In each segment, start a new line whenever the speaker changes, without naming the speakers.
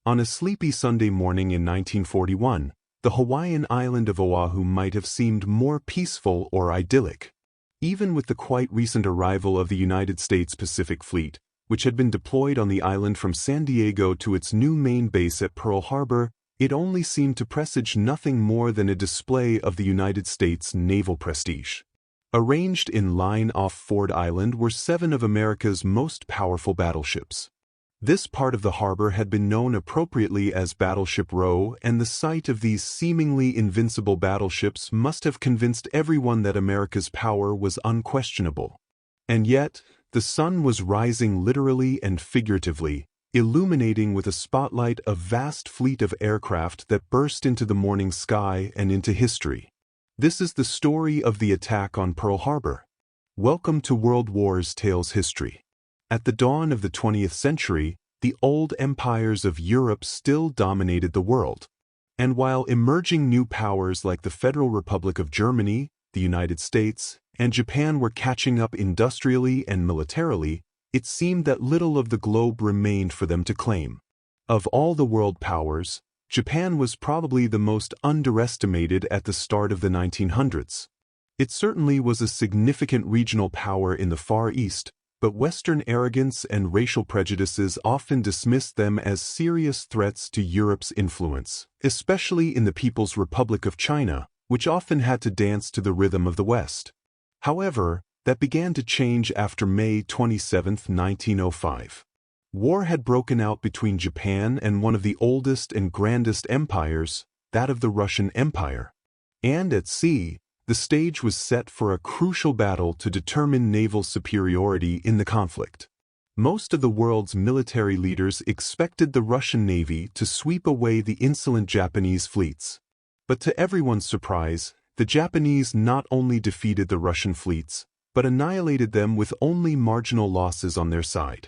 On a sleepy Sunday morning in 1941, the Hawaiian island of Oahu might have seemed more peaceful or idyllic. Even with the quite recent arrival of the United States Pacific Fleet, which had been deployed on the island from San Diego to its new main base at Pearl Harbor, it only seemed to presage nothing more than a display of the United States' naval prestige. Arranged in line off Ford Island were 7 of America's most powerful battleships. This part of the harbor had been known appropriately as Battleship Row, and the sight of these seemingly invincible battleships must have convinced everyone that America's power was unquestionable. And yet, the sun was rising literally and figuratively, illuminating with a spotlight a vast fleet of aircraft that burst into the morning sky and into history. This is the story of the attack on Pearl Harbor. Welcome to World War's Tales History. At the dawn of the 20th century, the old empires of Europe still dominated the world. And while emerging new powers like the Federal Republic of Germany, the United States, and Japan were catching up industrially and militarily, it seemed that little of the globe remained for them to claim. Of all the world powers, Japan was probably the most underestimated at the start of the 1900s. It certainly was a significant regional power in the Far East, but Western arrogance and racial prejudices often dismissed them as serious threats to Europe's influence, especially in the People's Republic of China, which often had to dance to the rhythm of the West. However, that began to change after May 27, 1905. War had broken out between Japan and one of the oldest and grandest empires, that of the Russian Empire. And at sea, the stage was set for a crucial battle to determine naval superiority in the conflict. Most of the world's military leaders expected the Russian Navy to sweep away the insolent Japanese fleets. But to everyone's surprise, the Japanese not only defeated the Russian fleets, but annihilated them with only marginal losses on their side.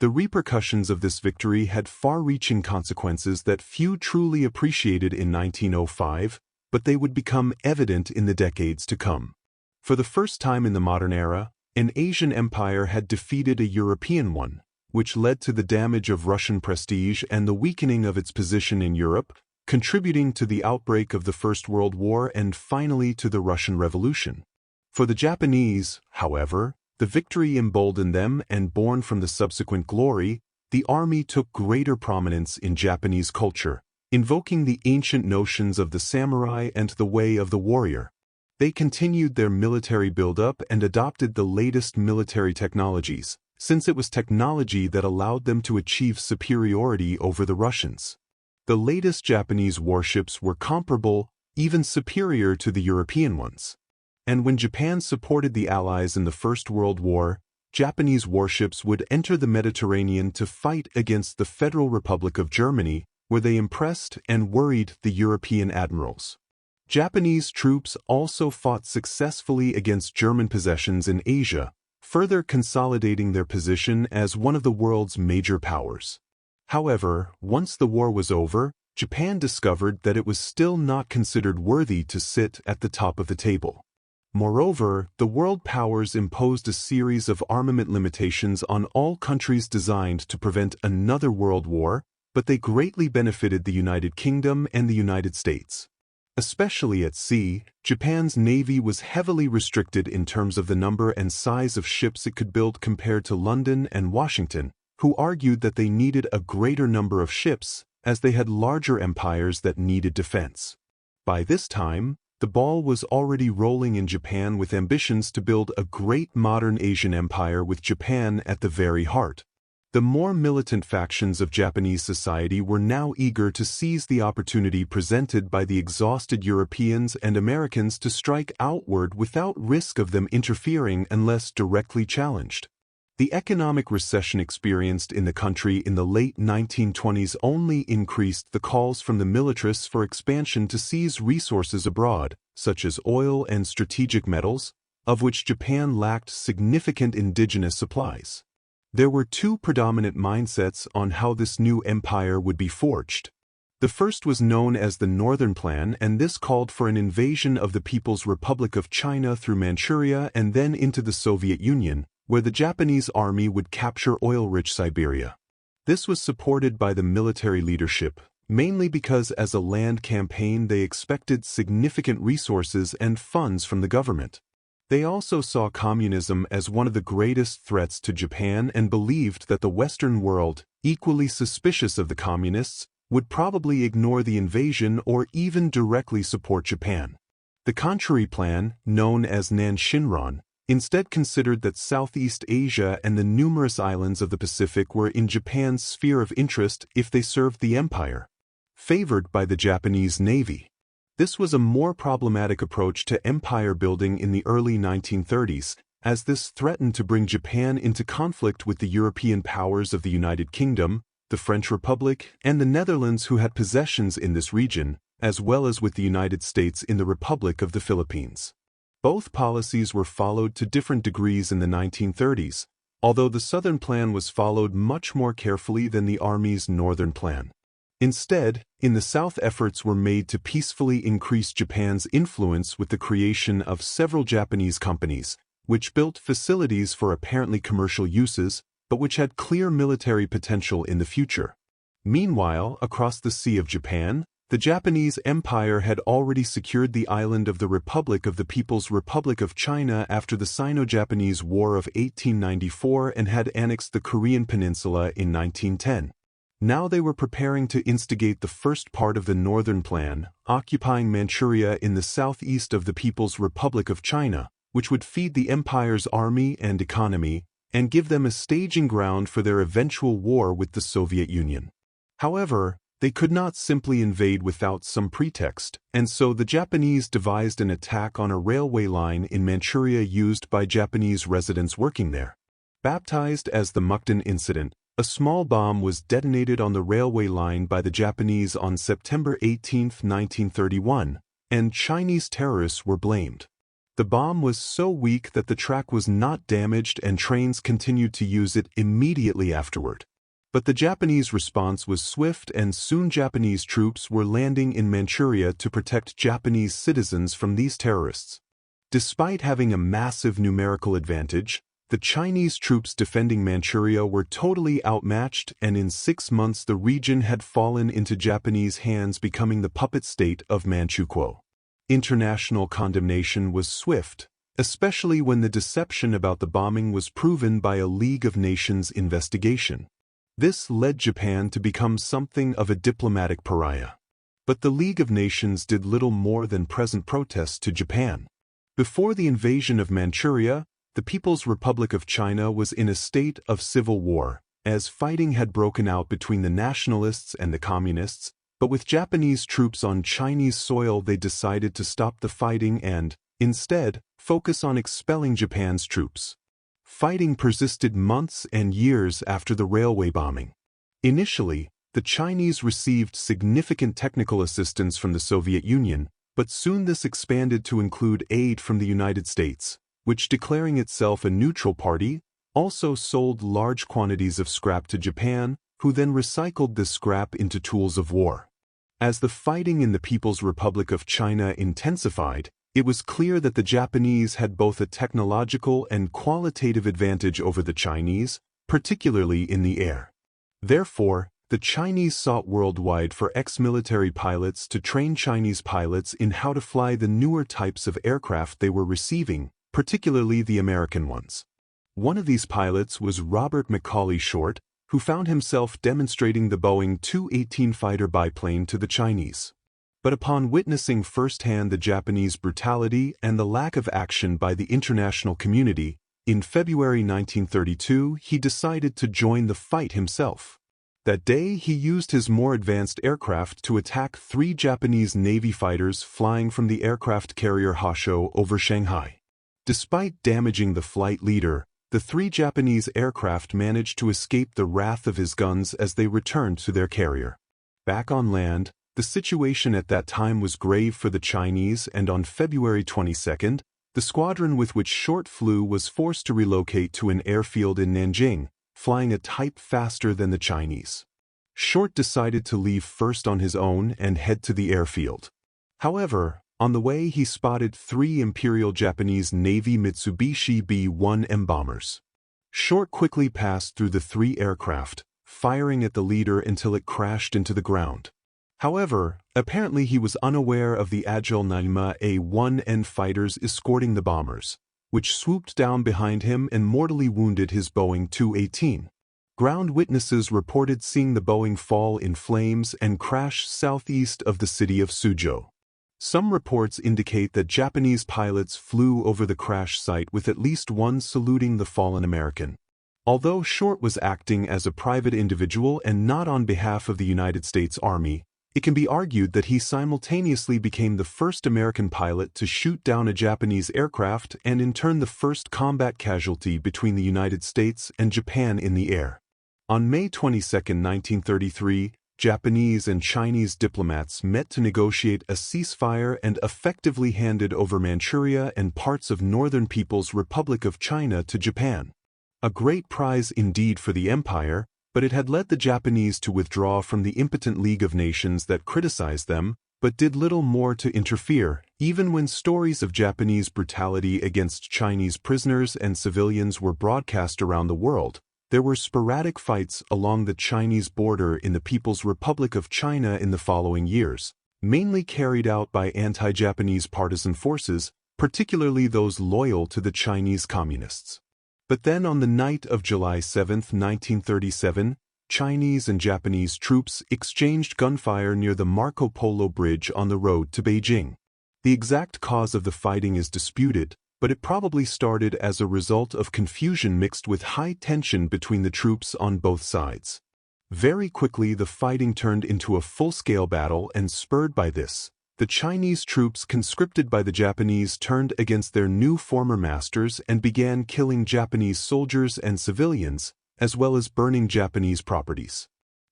The repercussions of this victory had far-reaching consequences that few truly appreciated in 1905, but they would become evident in the decades to come. For the first time in the modern era, an Asian empire had defeated a European one, which led to the damage of Russian prestige and the weakening of its position in Europe, contributing to the outbreak of the First World War and finally to the Russian Revolution. For the Japanese, however, the victory emboldened them, and born from the subsequent glory, the army took greater prominence in Japanese culture, invoking the ancient notions of the samurai and the way of the warrior. They continued their military buildup and adopted the latest military technologies, since it was technology that allowed them to achieve superiority over the Russians. The latest Japanese warships were comparable, even superior to the European ones. And when Japan supported the Allies in the First World War, Japanese warships would enter the Mediterranean to fight against the Federal Republic of Germany, where they impressed and worried the European admirals. Japanese troops also fought successfully against German possessions in Asia, further consolidating their position as one of the world's major powers. However, once the war was over, Japan discovered that it was still not considered worthy to sit at the top of the table. Moreover, the world powers imposed a series of armament limitations on all countries designed to prevent another world war, but they greatly benefited the United Kingdom and the United States. Especially at sea, Japan's navy was heavily restricted in terms of the number and size of ships it could build compared to London and Washington, who argued that they needed a greater number of ships, as they had larger empires that needed defense. By this time, the ball was already rolling in Japan with ambitions to build a great modern Asian empire with Japan at the very heart. The more militant factions of Japanese society were now eager to seize the opportunity presented by the exhausted Europeans and Americans to strike outward without risk of them interfering unless directly challenged. The economic recession experienced in the country in the late 1920s only increased the calls from the militarists for expansion to seize resources abroad, such as oil and strategic metals, of which Japan lacked significant indigenous supplies. There were two predominant mindsets on how this new empire would be forged. The first was known as the Northern Plan, and this called for an invasion of the People's Republic of China through Manchuria and then into the Soviet Union, where the Japanese army would capture oil-rich Siberia. This was supported by the military leadership, mainly because as a land campaign they expected significant resources and funds from the government. They also saw communism as one of the greatest threats to Japan and believed that the Western world, equally suspicious of the communists, would probably ignore the invasion or even directly support Japan. The contrary plan, known as Nanshinran, instead considered that Southeast Asia and the numerous islands of the Pacific were in Japan's sphere of interest if they served the empire, favored by the Japanese Navy. This was a more problematic approach to empire building in the early 1930s, as this threatened to bring Japan into conflict with the European powers of the United Kingdom, the French Republic, and the Netherlands, who had possessions in this region, as well as with the United States in the Republic of the Philippines. Both policies were followed to different degrees in the 1930s, although the Southern Plan was followed much more carefully than the Army's Northern Plan. Instead, in the South, efforts were made to peacefully increase Japan's influence with the creation of several Japanese companies, which built facilities for apparently commercial uses, but which had clear military potential in the future. Meanwhile, across the Sea of Japan, the Japanese Empire had already secured the island of the Republic of the People's Republic of China after the Sino-Japanese War of 1894 and had annexed the Korean peninsula in 1910. Now they were preparing to instigate the first part of the Northern Plan, occupying Manchuria in the southeast of the People's Republic of China, which would feed the empire's army and economy, and give them a staging ground for their eventual war with the Soviet Union. However, they could not simply invade without some pretext, and so the Japanese devised an attack on a railway line in Manchuria used by Japanese residents working there. Baptized as the Mukden Incident, a small bomb was detonated on the railway line by the Japanese on September 18, 1931, and Chinese terrorists were blamed. The bomb was so weak that the track was not damaged and trains continued to use it immediately afterward. But the Japanese response was swift, and soon Japanese troops were landing in Manchuria to protect Japanese citizens from these terrorists. Despite having a massive numerical advantage, the Chinese troops defending Manchuria were totally outmatched, and in 6 months the region had fallen into Japanese hands, becoming the puppet state of Manchukuo. International condemnation was swift, especially when the deception about the bombing was proven by a League of Nations investigation. This led Japan to become something of a diplomatic pariah. But the League of Nations did little more than present protests to Japan. Before the invasion of Manchuria, the People's Republic of China was in a state of civil war, as fighting had broken out between the nationalists and the communists, but with Japanese troops on Chinese soil they decided to stop the fighting and, instead, focus on expelling Japan's troops. Fighting persisted months and years after the railway bombing. Initially, the Chinese received significant technical assistance from the Soviet Union, but soon this expanded to include aid from the United States, which, declaring itself a neutral party, also sold large quantities of scrap to Japan, who then recycled this scrap into tools of war. As the fighting in the People's Republic of China intensified, it was clear that the Japanese had both a technological and qualitative advantage over the Chinese, particularly in the air. Therefore, the Chinese sought worldwide for ex-military pilots to train Chinese pilots in how to fly the newer types of aircraft they were receiving, particularly the American ones. One of these pilots was Robert Macaulay Short, who found himself demonstrating the Boeing Tu-18 fighter biplane to the Chinese. But upon witnessing firsthand the Japanese brutality and the lack of action by the international community, in February 1932 he decided to join the fight himself. That day he used his more advanced aircraft to attack 3 Japanese Navy fighters flying from the aircraft carrier Hosho over Shanghai. Despite damaging the flight leader, the 3 Japanese aircraft managed to escape the wrath of his guns as they returned to their carrier. Back on land, the situation at that time was grave for the Chinese, and on February 22, the squadron with which Short flew was forced to relocate to an airfield in Nanjing, flying a type faster than the Chinese. Short decided to leave first on his own and head to the airfield. However, on the way he spotted 3 Imperial Japanese Navy Mitsubishi B-1M bombers. Short quickly passed through the 3 aircraft, firing at the leader until it crashed into the ground. However, apparently he was unaware of the agile Naima A-1N fighters escorting the bombers, which swooped down behind him and mortally wounded his Boeing 218. Ground witnesses reported seeing the Boeing fall in flames and crash southeast of the city of Suzhou. Some reports indicate that Japanese pilots flew over the crash site with at least one saluting the fallen American. Although Short was acting as a private individual and not on behalf of the United States Army, it can be argued that he simultaneously became the first American pilot to shoot down a Japanese aircraft and in turn the first combat casualty between the United States and Japan in the air. On May 22, 1933, Japanese and Chinese diplomats met to negotiate a ceasefire and effectively handed over Manchuria and parts of Northern People's Republic of China to Japan. A great prize indeed for the empire, but it had led the Japanese to withdraw from the impotent League of Nations that criticized them, but did little more to interfere. Even when stories of Japanese brutality against Chinese prisoners and civilians were broadcast around the world, there were sporadic fights along the Chinese border in the People's Republic of China in the following years, mainly carried out by anti-Japanese partisan forces, particularly those loyal to the Chinese Communists. But then on the night of July 7, 1937, Chinese and Japanese troops exchanged gunfire near the Marco Polo Bridge on the road to Beijing. The exact cause of the fighting is disputed, but it probably started as a result of confusion mixed with high tension between the troops on both sides. Very quickly the fighting turned into a full-scale battle, and spurred by this, the Chinese troops conscripted by the Japanese turned against their new former masters and began killing Japanese soldiers and civilians, as well as burning Japanese properties.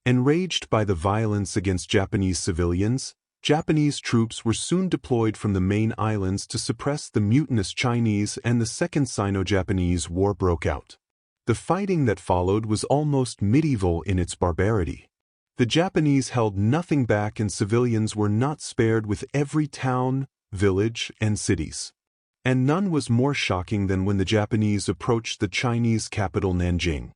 Enraged by the violence against Japanese civilians, Japanese troops were soon deployed from the main islands to suppress the mutinous Chinese, and the Second Sino-Japanese War broke out. The fighting that followed was almost medieval in its barbarity. The Japanese held nothing back and civilians were not spared with every town, village, and cities. And none was more shocking than when the Japanese approached the Chinese capital Nanjing.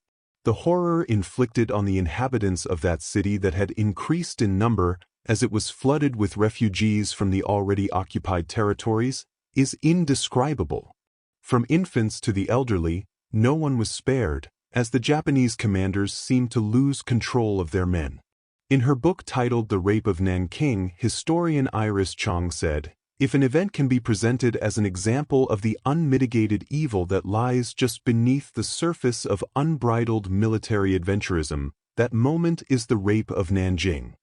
The horror inflicted on the inhabitants of that city that had increased in number as it was flooded with refugees from the already occupied territories, is indescribable. From infants to the elderly, no one was spared, as the Japanese commanders seemed to lose control of their men. In her book titled The Rape of Nanking, historian Iris Chong said, "If an event can be presented as an example of the unmitigated evil that lies just beneath the surface of unbridled military adventurism, that moment is the rape of Nanjing."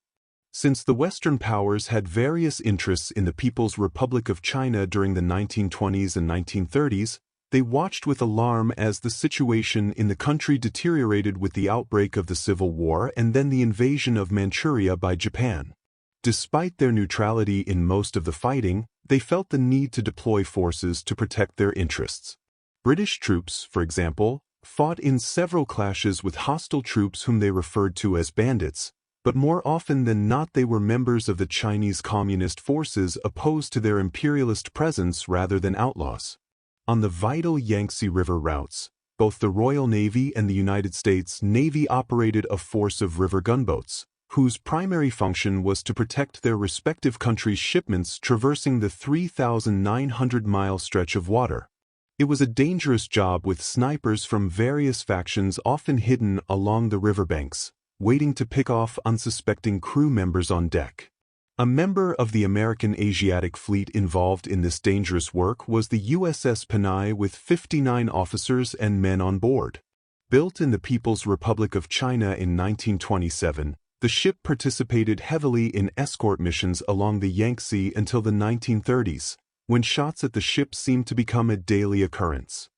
Since the Western powers had various interests in the People's Republic of China during the 1920s and 1930s, they watched with alarm as the situation in the country deteriorated with the outbreak of the Civil War and then the invasion of Manchuria by Japan. Despite their neutrality in most of the fighting, they felt the need to deploy forces to protect their interests. British troops, for example, fought in several clashes with hostile troops whom they referred to as bandits, but more often than not they were members of the Chinese Communist forces opposed to their imperialist presence rather than outlaws. On the vital Yangtze River routes, both the Royal Navy and the United States Navy operated a force of river gunboats, whose primary function was to protect their respective countries' shipments traversing the 3,900-mile stretch of water. It was a dangerous job with snipers from various factions often hidden along the riverbanks, waiting to pick off unsuspecting crew members on deck. A member of the American Asiatic Fleet involved in this dangerous work was the USS Panay with 59 officers and men on board. Built in the People's Republic of China in 1927, the ship participated heavily in escort missions along the Yangtze until the 1930s, when shots at the ship seemed to become a daily occurrence.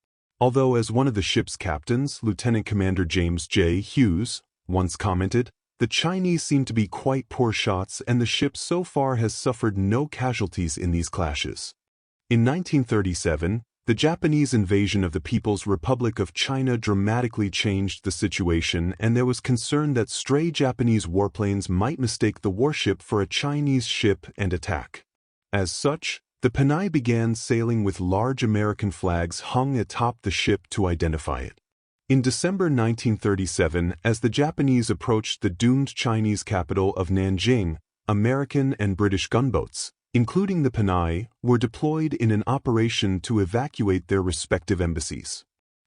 Although as one of the ship's captains, Lieutenant Commander James J. Hughes, once commented, "The Chinese seem to be quite poor shots and the ship so far has suffered no casualties in these clashes." In 1937, the Japanese invasion of the People's Republic of China dramatically changed the situation, and there was concern that stray Japanese warplanes might mistake the warship for a Chinese ship and attack. As such, the Panay began sailing with large American flags hung atop the ship to identify it. In December 1937, as the Japanese approached the doomed Chinese capital of Nanjing, American and British gunboats, including the Panay, were deployed in an operation to evacuate their respective embassies.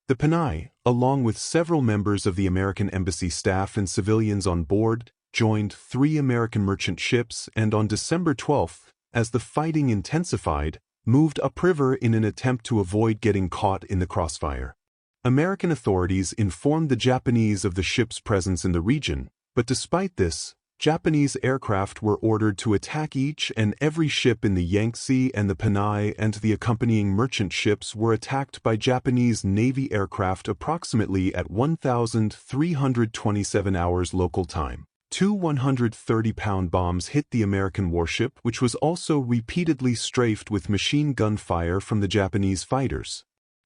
The Panay, along with several members of the American embassy staff and civilians on board, joined 3 American merchant ships and on December 12, as the fighting intensified, moved upriver in an attempt to avoid getting caught in the crossfire. American authorities informed the Japanese of the ship's presence in the region, but despite this, Japanese aircraft were ordered to attack each and every ship in the Yangtze, and the Panay and the accompanying merchant ships were attacked by Japanese Navy aircraft approximately at 1,327 hours local time. 2 130-pound bombs hit the American warship, which was also repeatedly strafed with machine gun fire from the Japanese fighters.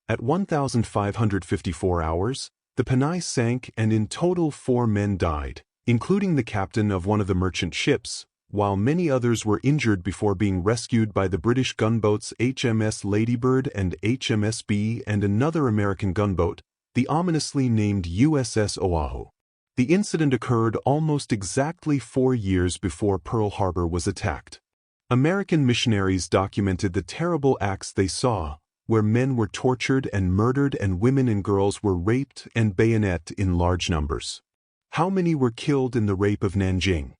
At 1,554 hours, the Panay sank and in total 4 men died, including the captain of one of the merchant ships, while many others were injured before being rescued by the British gunboats HMS Ladybird and HMS B and another American gunboat, the ominously named USS Oahu. The incident occurred almost exactly 4 years before Pearl Harbor was attacked. American missionaries documented the terrible acts they saw, where men were tortured and murdered and women and girls were raped and bayoneted in large numbers. How many were killed in the rape of Nanjing?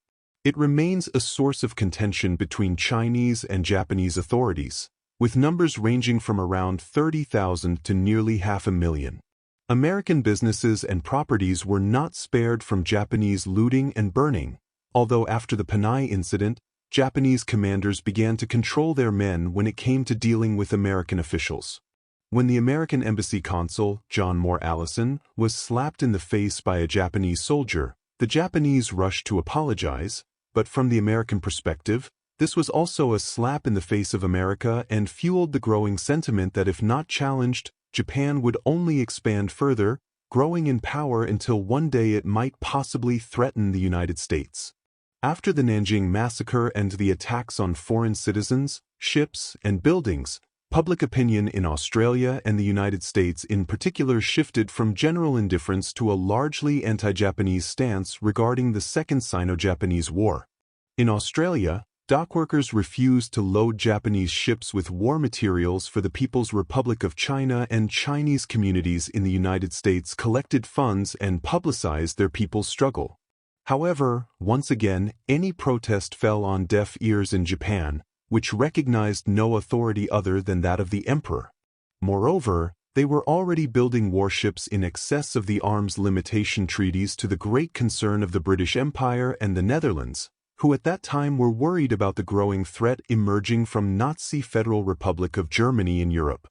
It remains a source of contention between Chinese and Japanese authorities, with numbers ranging from around 30,000 to nearly 500,000. American businesses and properties were not spared from Japanese looting and burning, although after the Panay incident, Japanese commanders began to control their men when it came to dealing with American officials. When the American embassy consul, John Moore Allison, was slapped in the face by a Japanese soldier, the Japanese rushed to apologize, but from the American perspective, this was also a slap in the face of America and fueled the growing sentiment that if not challenged, Japan would only expand further, growing in power until one day it might possibly threaten the United States. After the Nanjing massacre and the attacks on foreign citizens, ships, and buildings, public opinion in Australia and the United States in particular shifted from general indifference to a largely anti-Japanese stance regarding the Second Sino-Japanese War. In Australia, dockworkers refused to load Japanese ships with war materials for the People's Republic of China, and Chinese communities in the United States collected funds and publicized their people's struggle. However, once again, any protest fell on deaf ears in Japan, which recognized no authority other than that of the emperor. Moreover, they were already building warships in excess of the arms limitation treaties, to the great concern of the British Empire and the Netherlands, who at that time were worried about the growing threat emerging from Nazi Federal Republic of Germany in Europe.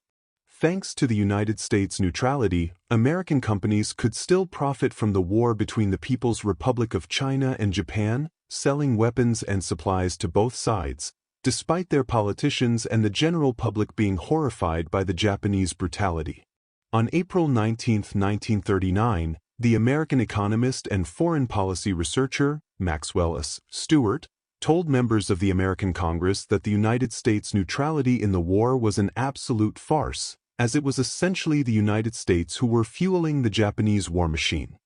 Thanks to the United States' neutrality, American companies could still profit from the war between the People's Republic of China and Japan, selling weapons and supplies to both sides, despite their politicians and the general public being horrified by the Japanese brutality. On April 19, 1939, the American economist and foreign policy researcher, Maxwell S. Stewart, told members of the American Congress that the United States' neutrality in the war was an absolute farce, as it was essentially the United States who were fueling the Japanese war machine.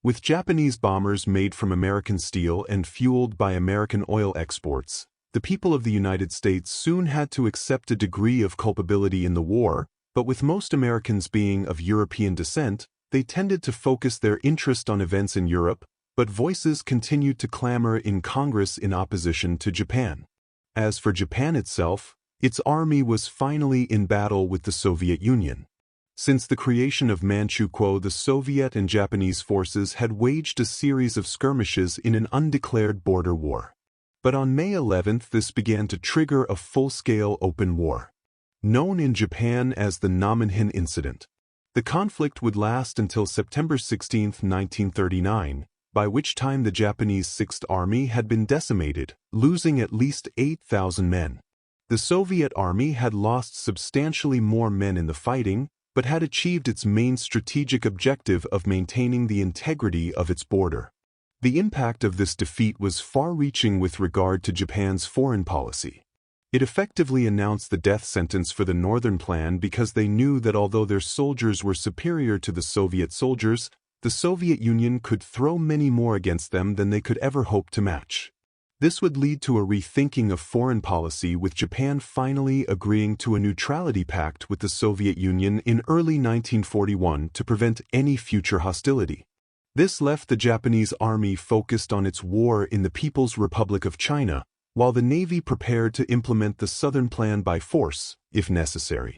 With Japanese bombers made from American steel and fueled by American oil exports, the people of the United States soon had to accept a degree of culpability in the war, but with most Americans being of European descent, they tended to focus their interest on events in Europe, but voices continued to clamor in Congress in opposition to Japan. As for Japan itself, its army was finally in battle with the Soviet Union. Since the creation of Manchuria, the Soviet and Japanese forces had waged a series of skirmishes in an undeclared border war. But on May 11 this began to trigger a full-scale open war, known in Japan as the Namenhin Incident. The conflict would last until September 16, 1939, by which time the Japanese Sixth Army had been decimated, losing at least 8,000 men. The Soviet Army had lost substantially more men in the fighting, but had achieved its main strategic objective of maintaining the integrity of its border. The impact of this defeat was far-reaching with regard to Japan's foreign policy. It effectively announced the death sentence for the Northern Plan because they knew that although their soldiers were superior to the Soviet soldiers, the Soviet Union could throw many more against them than they could ever hope to match. This would lead to a rethinking of foreign policy, with Japan finally agreeing to a neutrality pact with the Soviet Union in early 1941 to prevent any future hostility. This left the Japanese army focused on its war in the People's Republic of China, while the Navy prepared to implement the Southern Plan by force, if necessary.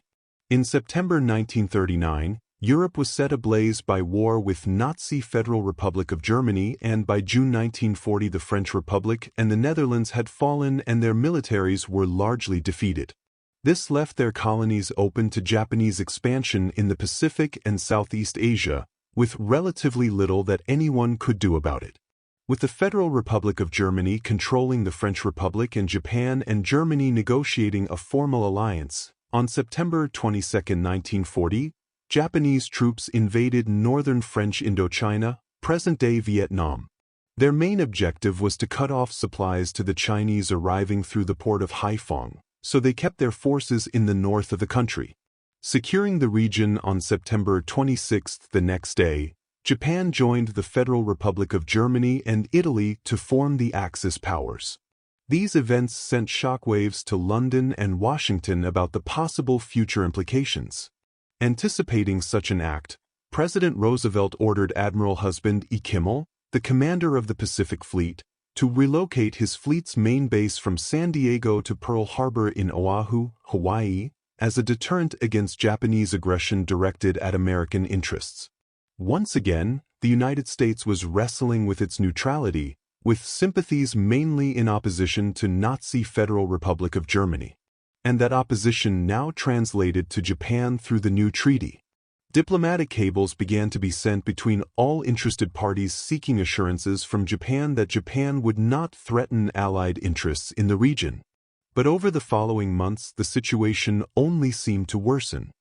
In September 1939, Europe was set ablaze by war with Nazi Federal Republic of Germany, and by June 1940 the French Republic and the Netherlands had fallen and their militaries were largely defeated. This left their colonies open to Japanese expansion in the Pacific and Southeast Asia, with relatively little that anyone could do about it. With the Federal Republic of Germany controlling the French Republic and Japan and Germany negotiating a formal alliance, on September 22, 1940, Japanese troops invaded northern French Indochina, present-day Vietnam. Their main objective was to cut off supplies to the Chinese arriving through the port of Haiphong, so they kept their forces in the north of the country. Securing the region on September 26 the next day, Japan joined the Federal Republic of Germany and Italy to form the Axis powers. These events sent shockwaves to London and Washington about the possible future implications. Anticipating such an act, President Roosevelt ordered Admiral Husband E. Kimmel, the commander of the Pacific Fleet, to relocate his fleet's main base from San Diego to Pearl Harbor in Oahu, Hawaii, as a deterrent against Japanese aggression directed at American interests. Once again, the United States was wrestling with its neutrality, with sympathies mainly in opposition to Nazi Federal Republic of Germany. And that opposition now translated to Japan through the new treaty. Diplomatic cables began to be sent between all interested parties seeking assurances from Japan that Japan would not threaten Allied interests in the region. But over the following months, the situation only seemed to worsen.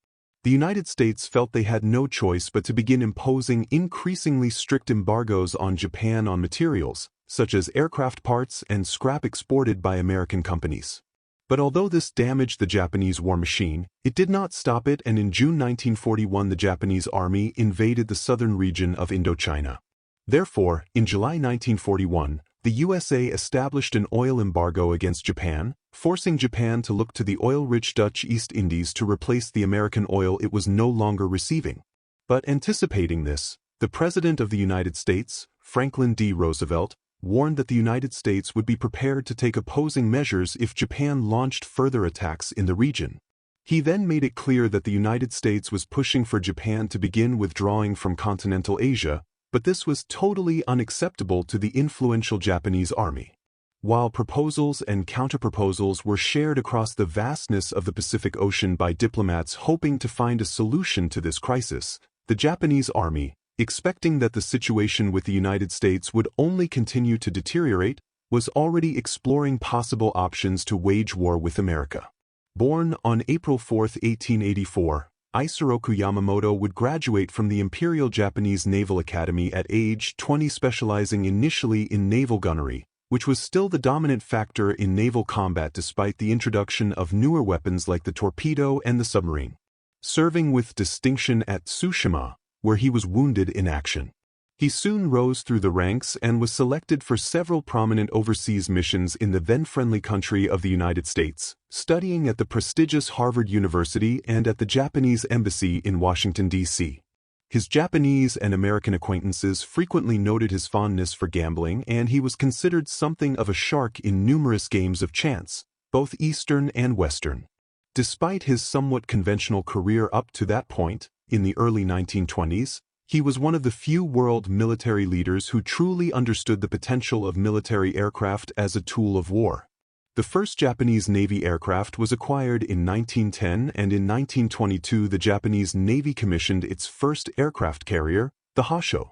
The United States felt they had no choice but to begin imposing increasingly strict embargoes on Japan on materials, such as aircraft parts and scrap exported by American companies. But although this damaged the Japanese war machine, it did not stop it, and in June 1941 the Japanese army invaded the southern region of Indochina. Therefore, in July 1941, the USA established an oil embargo against Japan, forcing Japan to look to the oil-rich Dutch East Indies to replace the American oil it was no longer receiving. But anticipating this, the President of the United States, Franklin D. Roosevelt, warned that the United States would be prepared to take opposing measures if Japan launched further attacks in the region. He then made it clear that the United States was pushing for Japan to begin withdrawing from continental Asia, but this was totally unacceptable to the influential Japanese army. While proposals and counterproposals were shared across the vastness of the Pacific Ocean by diplomats hoping to find a solution to this crisis, the Japanese army, expecting that the situation with the United States would only continue to deteriorate, was already exploring possible options to wage war with America. Born on April 4, 1884, Isoroku Yamamoto would graduate from the Imperial Japanese Naval Academy at age 20, specializing initially in naval gunnery, which was still the dominant factor in naval combat despite the introduction of newer weapons like the torpedo and the submarine. Serving with distinction at Tsushima, where he was wounded in action. He soon rose through the ranks and was selected for several prominent overseas missions in the then-friendly country of the United States, studying at the prestigious Harvard University and at the Japanese Embassy in Washington, D.C. His Japanese and American acquaintances frequently noted his fondness for gambling, and he was considered something of a shark in numerous games of chance, both Eastern and Western. Despite his somewhat conventional career up to that point, in the early 1920s, he was one of the few world military leaders who truly understood the potential of military aircraft as a tool of war. The first Japanese Navy aircraft was acquired in 1910, and in 1922 the Japanese Navy commissioned its first aircraft carrier, the Hosho.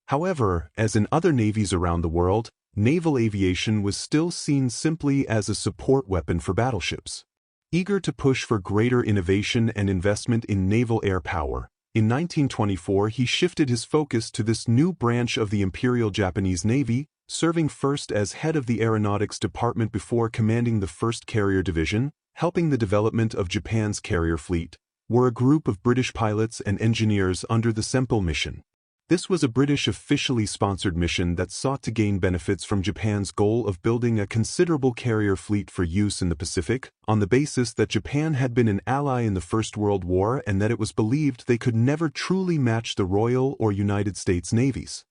However, as in other navies around the world, naval aviation was still seen simply as a support weapon for battleships. Eager to push for greater innovation and investment in naval air power, in 1924 he shifted his focus to this new branch of the Imperial Japanese Navy, serving first as head of the Aeronautics Department before commanding the 1st Carrier Division, helping the development of Japan's carrier fleet, were a group of British pilots and engineers under the Sempo mission. This was a British officially sponsored mission that sought to gain benefits from Japan's goal of building a considerable carrier fleet for use in the Pacific, on the basis that Japan had been an ally in the First World War and that it was believed they could never truly match the Royal or United States navies.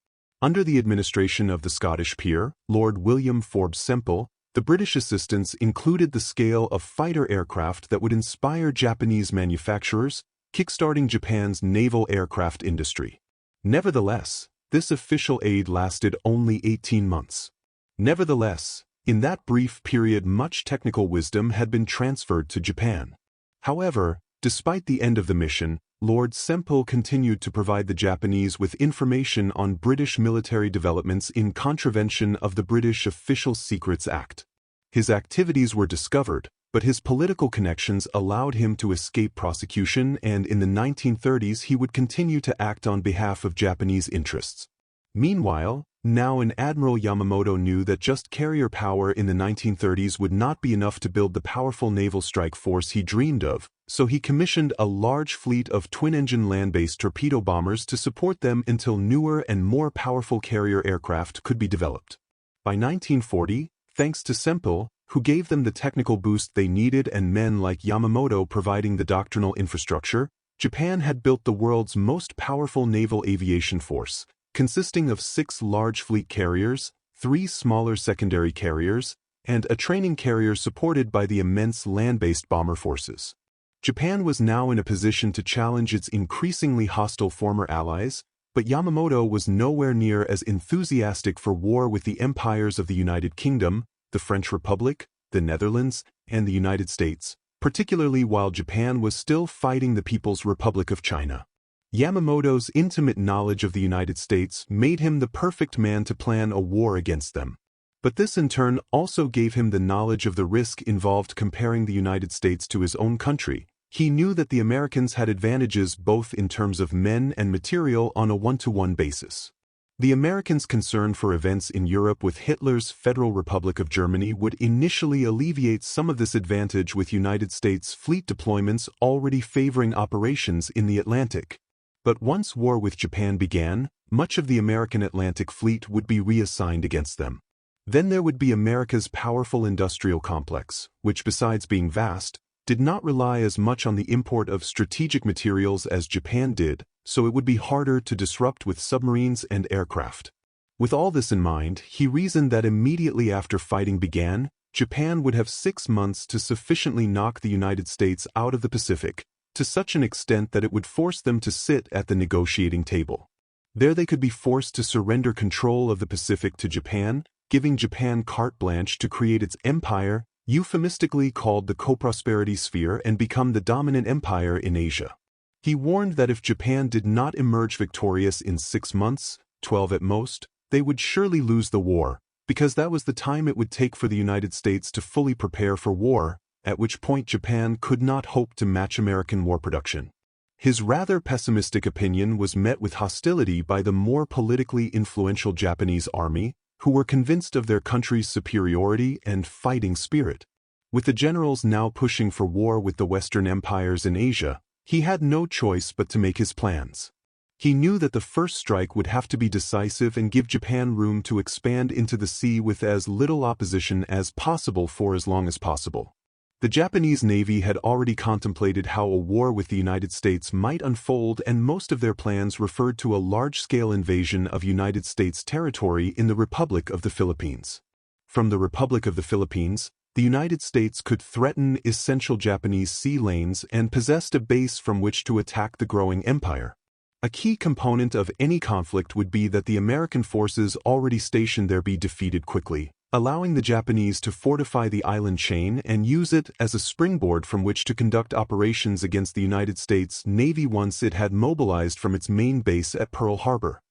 Under the administration of the Scottish peer, Lord William Forbes Semple, the British assistance included the scale of fighter aircraft that would inspire Japanese manufacturers, kickstarting Japan's naval aircraft industry. Nevertheless, this official aid lasted only 18 months. Nevertheless, in that brief period much technical wisdom had been transferred to Japan. However, despite the end of the mission, Lord Semple continued to provide the Japanese with information on British military developments in contravention of the British Official Secrets Act. His activities were discovered, but his political connections allowed him to escape prosecution, and in the 1930s he would continue to act on behalf of Japanese interests. Meanwhile, now an Admiral Yamamoto knew that just carrier power in the 1930s would not be enough to build the powerful naval strike force he dreamed of, so he commissioned a large fleet of twin-engine land-based torpedo bombers to support them until newer and more powerful carrier aircraft could be developed. By 1940, thanks to Semple, who gave them the technical boost they needed and men like Yamamoto providing the doctrinal infrastructure, Japan had built the world's most powerful naval aviation force, consisting of 6 large fleet carriers, 3 smaller secondary carriers, and a training carrier supported by the immense land-based bomber forces. Japan was now in a position to challenge its increasingly hostile former allies, but Yamamoto was nowhere near as enthusiastic for war with the empires of the United Kingdom, the French Republic, the Netherlands, and the United States, particularly while Japan was still fighting the People's Republic of China. Yamamoto's intimate knowledge of the United States made him the perfect man to plan a war against them. But this in turn also gave him the knowledge of the risk involved comparing the United States to his own country. He knew that the Americans had advantages both in terms of men and material on a one-to-one basis. The Americans' concern for events in Europe with Hitler's Federal Republic of Germany would initially alleviate some of this advantage with United States fleet deployments already favoring operations in the Atlantic. But once war with Japan began, much of the American Atlantic fleet would be reassigned against them. Then there would be America's powerful industrial complex, which besides being vast, did not rely as much on the import of strategic materials as Japan did, so it would be harder to disrupt with submarines and aircraft. With all this in mind, he reasoned that immediately after fighting began, Japan would have 6 months to sufficiently knock the United States out of the Pacific, to such an extent that it would force them to sit at the negotiating table. There they could be forced to surrender control of the Pacific to Japan, giving Japan carte blanche to create its empire, euphemistically called the co-prosperity sphere, and become the dominant empire in Asia. He warned that if Japan did not emerge victorious in 6 months, 12 at most, they would surely lose the war, because that was the time it would take for the United States to fully prepare for war, at which point Japan could not hope to match American war production. His rather pessimistic opinion was met with hostility by the more politically influential Japanese army, who were convinced of their country's superiority and fighting spirit. With the generals now pushing for war with the Western empires in Asia, he had no choice but to make his plans. He knew that the first strike would have to be decisive and give Japan room to expand into the sea with as little opposition as possible for as long as possible. The Japanese Navy had already contemplated how a war with the United States might unfold, and most of their plans referred to a large-scale invasion of United States territory in the Republic of the Philippines. From the Republic of the Philippines, the United States could threaten essential Japanese sea lanes and possessed a base from which to attack the growing empire. A key component of any conflict would be that the American forces already stationed there be defeated quickly, allowing the Japanese to fortify the island chain and use it as a springboard from which to conduct operations against the United States Navy once it had mobilized from its main base at Pearl Harbor.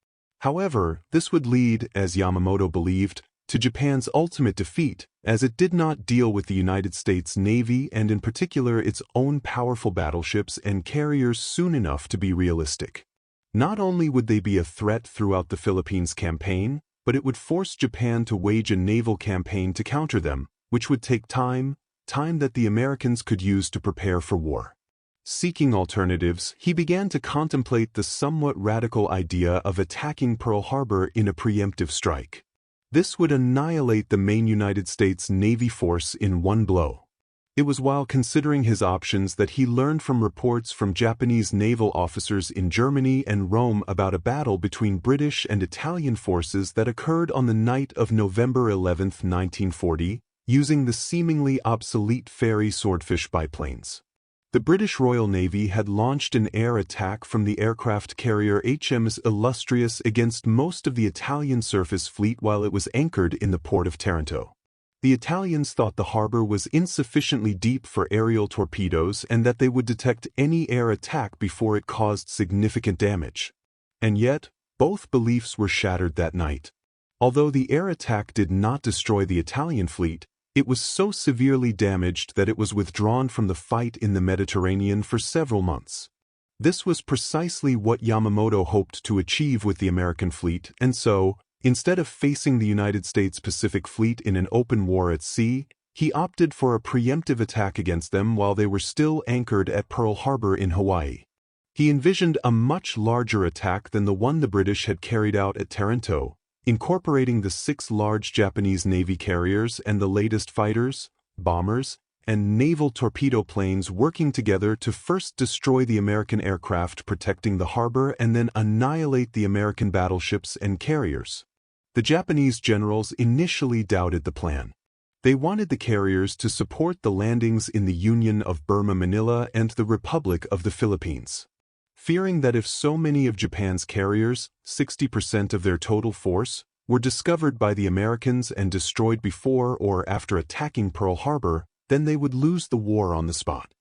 However, this would lead, as Yamamoto believed, to Japan's ultimate defeat, as it did not deal with the United States Navy and in particular its own powerful battleships and carriers soon enough to be realistic. Not only would they be a threat throughout the Philippines campaign, but it would force Japan to wage a naval campaign to counter them, which would take time that the Americans could use to prepare for war. Seeking alternatives, he began to contemplate the somewhat radical idea of attacking Pearl Harbor in a preemptive strike. This would annihilate the main United States Navy force in one blow. It was while considering his options that he learned from reports from Japanese naval officers in Germany and Rome about a battle between British and Italian forces that occurred on the night of November 11, 1940, using the seemingly obsolete Fairey Swordfish biplanes. The British Royal Navy had launched an air attack from the aircraft carrier HMS Illustrious against most of the Italian surface fleet while it was anchored in the port of Taranto. The Italians thought the harbor was insufficiently deep for aerial torpedoes and that they would detect any air attack before it caused significant damage. And yet, both beliefs were shattered that night. Although the air attack did not destroy the Italian fleet, it was so severely damaged that it was withdrawn from the fight in the Mediterranean for several months. This was precisely what Yamamoto hoped to achieve with the American fleet, and so, instead of facing the United States Pacific Fleet in an open war at sea, he opted for a preemptive attack against them while they were still anchored at Pearl Harbor in Hawaii. He envisioned a much larger attack than the one the British had carried out at Taranto, incorporating the 6 large Japanese Navy carriers and the latest fighters, bombers, and naval torpedo planes working together to first destroy the American aircraft protecting the harbor and then annihilate the American battleships and carriers. The Japanese generals initially doubted the plan. They wanted the carriers to support the landings in the Union of Burma-Manila and the Republic of the Philippines. Fearing that if so many of Japan's carriers, 60% of their total force, were discovered by the Americans and destroyed before or after attacking Pearl Harbor, then they would lose the war on the spot.